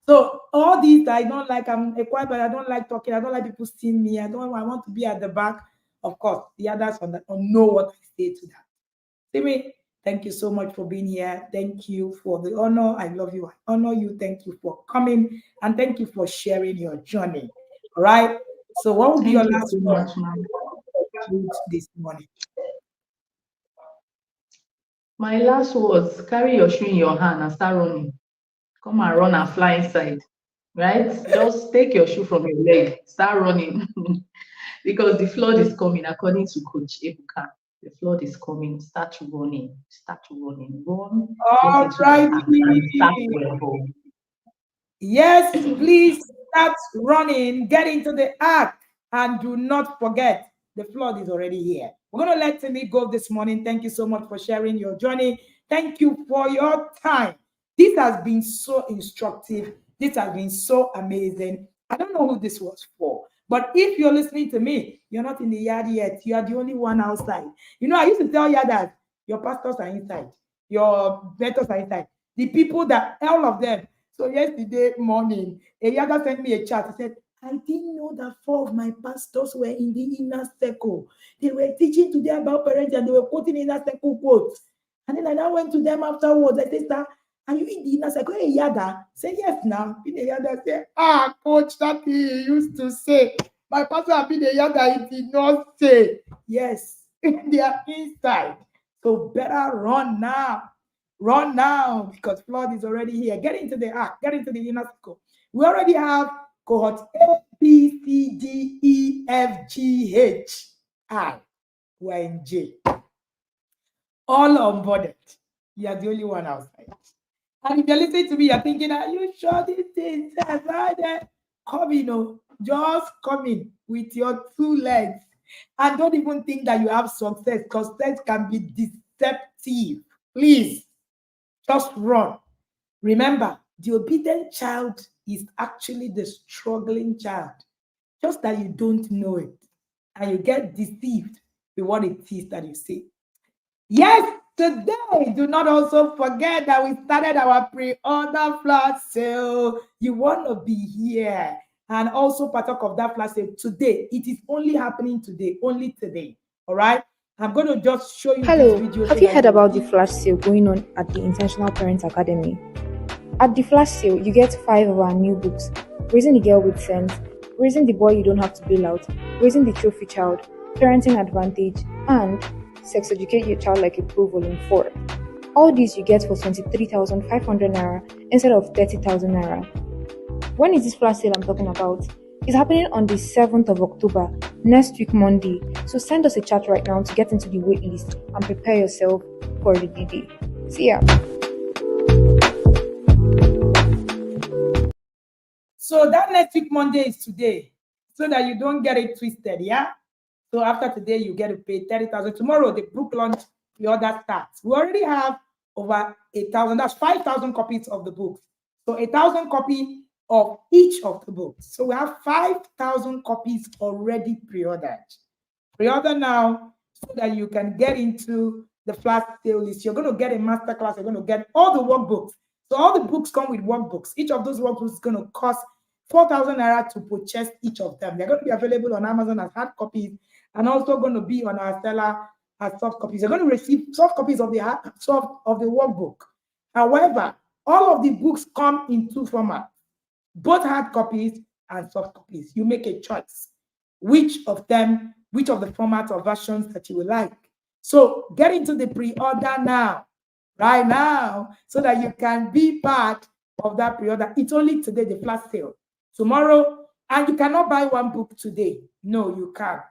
So all these that I don't like, I'm a quiet, but I don't like talking. I don't like people seeing me. I want to be at the back. Of course, the others know what I say to that. Timi, thank you so much for being here. Thank you for the honor. I love you. I honor you. Thank you for coming, and thank you for sharing your journey. All right. So, what will be your last word this morning? My last words: carry your shoe in your hand and start running. Come and run and fly inside. Right? Just take your shoe from your leg, start running. Because the flood is coming, according to Coach Ebuka. The flood is coming. Start running. Run. All right. Yes, please start running. Get into the ark, and do not forget the flood is already here. We're going to let Timi go this morning. Thank you so much for sharing your journey. Thank you for your time. This has been so instructive. This has been so amazing. I don't know who this was for. But if you're listening to me, you're not in the yard yet. You are the only one outside. You know, I used to tell you that your pastors are inside. Your mentors are inside. The people that, all of them. So yesterday morning, a Yada sent me a chat. He said, I didn't know that 4 of my pastors were in the inner circle. They were teaching today about parents and they were quoting inner circle quotes. And then I now went to them afterwards. I said, sir, are you in the inner circle? Hey, Yada. Say yes now. In the Yada say, coach, that he used to say. My pastor have been a Yada, he did not say. Yes, they are inside. So better run now. Run now, because flood is already here. Get into the ark. Get into the inner circle. We already have cohort A, B, C, D, E, F, G, H, I. We're in J. All onboarded. You are the only one outside. And if you're listening to me, you're thinking, are you sure this thing is right there? Come in, just come in with your 2 legs. And don't even think that you have success, because success can be deceptive. Please, just run. Remember, the obedient child is actually the struggling child. Just that you don't know it. And you get deceived with what it is that you say. Yes, today, do not also forget that we started our pre-order flash sale. You want to be here and also partake of that flash sale today. It is only happening today, only today. All right? I'm going to just show you Hello, this video. have you heard about the flash sale going on at the Intentional Parents Academy? At the flash sale, you get 5 of our new books: Raising a Girl with Sense, Raising the boy you don't have to bail out, Raising the trophy child, Parenting Advantage, and Sex Educate Your Child Like a Pro Volume 4. All these you get for 23,500 naira instead of 30,000 naira. When is this flash sale I'm talking about? It's happening on the 7th of October, next week Monday. So send us a chat right now to get into the wait list and prepare yourself for the D-Day. See ya. So that next week Monday is today, so that you don't get it twisted, yeah? So after today, you get to pay 30,000. Tomorrow, the book launch, the order starts. We already have over 1,000. That's 5,000 copies of the book. So 1,000 copies of each of the books. So we have 5,000 copies already pre-ordered. Pre-order now so that you can get into the flash sale list. You're going to get a masterclass. You're going to get all the workbooks. So all the books come with workbooks. Each of those workbooks is going to cost 4,000 naira to purchase each of them. They're going to be available on Amazon as hard copies and also going to be on our seller as soft copies. You're going to receive soft copies of the workbook. However, all of the books come in two formats, both hard copies and soft copies. You make a choice which of the formats or versions that you would like. So get into the pre-order now, right now, so that you can be part of that pre-order. It's only today, the flash sale. Tomorrow, and you cannot buy one book today. No, you can't.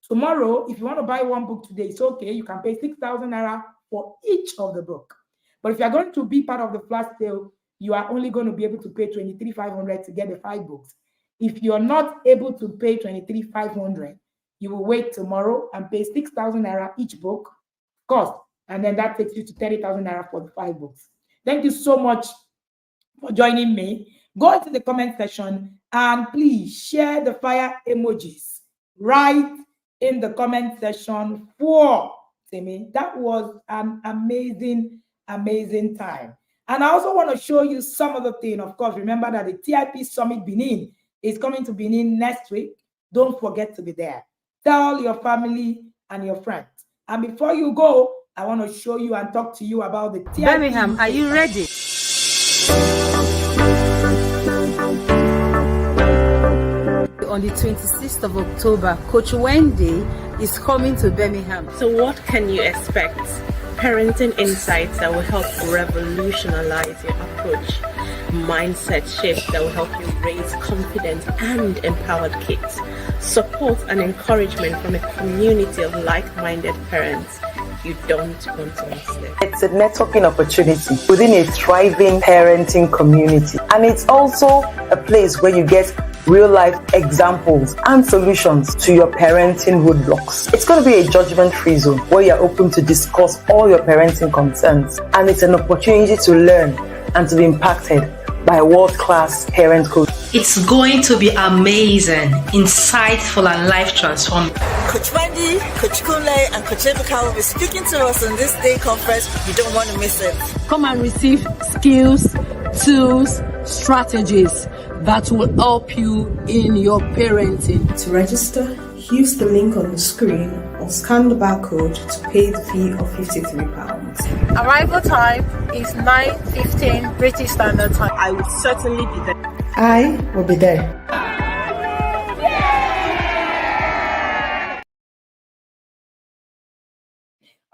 Tomorrow, if you want to buy one book today, it's okay. You can pay 6,000 naira for each of the book. But if you're going to be part of the flash sale, you are only going to be able to pay 23,500 to get the 5 books. If you're not able to pay 23,500, you will wait tomorrow and pay 6,000 naira each book cost, and then that takes you to 30,000 naira for the 5 books. Thank you so much for joining me. Go into the comment section and please share the fire emojis right in the comment section for Timi. That was an amazing, amazing time. And I also want to show you some of the things. Of course, remember that the TIP Summit Benin is coming to Benin next week. Don't forget to be there. Tell your family and your friends. And before you go, I want to show you and talk to you about the TIP. Birmingham, are you ready? On the 26th of October, Coach Wendy is coming to Birmingham. So what can you expect? Parenting insights that will help revolutionize your approach, mindset shifts that will help you raise confident and empowered kids, support and encouragement from a community of like-minded parents. You don't want to miss it. It's a networking opportunity within a thriving parenting community, and it's also a place where you get real-life examples and solutions to your parenting roadblocks. It's going to be a judgment-free zone where you're open to discuss all your parenting concerns, and it's an opportunity to learn and to be impacted by a world-class parent coach. It's going to be amazing, insightful, and life-transforming. Coach Wendy, Coach Kunle, and Coach Ebuka will be speaking to us on this day conference. You don't want to miss it. Come and receive skills, tools, strategies that will help you in your parenting. To register, use the link on the screen or scan the barcode to pay the fee of £53. Arrival time is 9:15 British Standard Time. I will certainly be there. I will be there.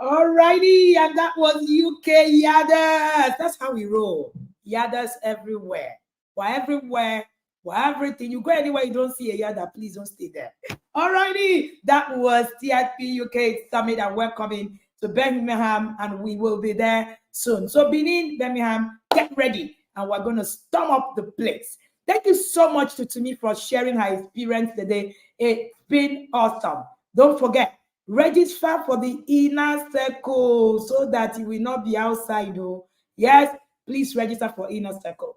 Alrighty, and that was UK Yadas. That's how we roll. Yadas everywhere. We're everywhere. We're everything. You go anywhere you don't see a Yada, please don't stay there. Alrighty, that was TIP UK Summit, and we're coming to Birmingham, and we will be there soon. So Benin, Birmingham, get ready, and we're going to storm up the place. Thank you so much to Timi for sharing her experience today. It's been awesome. Don't forget, register for the inner circle so that you will not be outside. Oh, yes, please register for inner circle.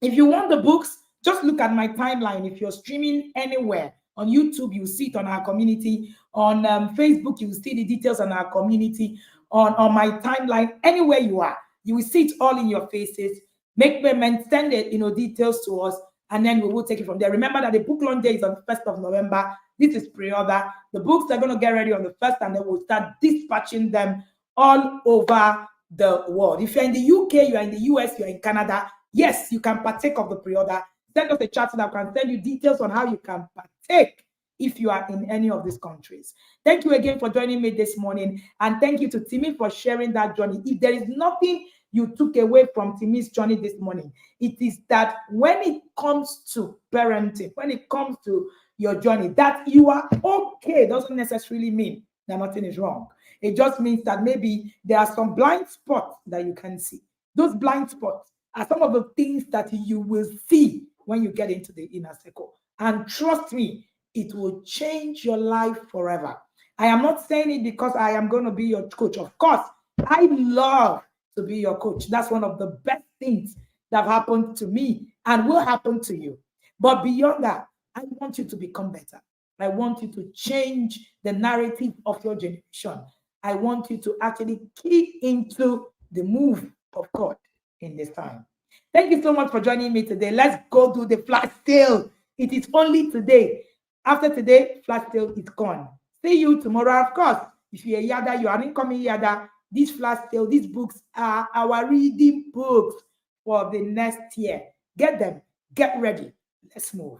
If you want the books, just look at my timeline. If you're streaming anywhere on YouTube, you see it on our community. On Facebook, you will see the details on our community. On my timeline, anywhere you are, you will see it all in your faces. Make payment, send it, details to us, and then we will take it from there. Remember that the book launch day is on the 1st of November. This is pre-order. The books are going to get ready on the 1st, and then we'll start dispatching them all over the world. If you're in the UK, you're in the US, you're in Canada, yes, you can partake of the pre-order. send us a chat so that I can send you details on how you can partake if you are in any of these countries. Thank you again for joining me this morning. And thank you to Timi for sharing that journey. If there is nothing you took away from Timi's journey this morning, it is that when it comes to parenting, when it comes to your journey, that you are okay doesn't necessarily mean that nothing is wrong. It just means that maybe there are some blind spots that you can see. Those blind spots are some of the things that you will see when you get into the inner circle. And trust me, it will change your life forever. I am not saying it because I am going to be your coach. Of course, I love to be your coach. That's one of the best things that have happened to me and will happen to you. But beyond that, I want you to become better. I want you to change the narrative of your generation. I want you to actually key into the move of God in this time. Thank you so much for joining me today. Let's go do the flash sale. It is only today. After today, flash sale is gone. See you tomorrow. Of course, if you're a Yada, you are incoming Yada. This flash sale, these books are our reading books for the next year. Get them. Get ready. Let's move.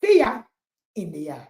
See ya in the yard.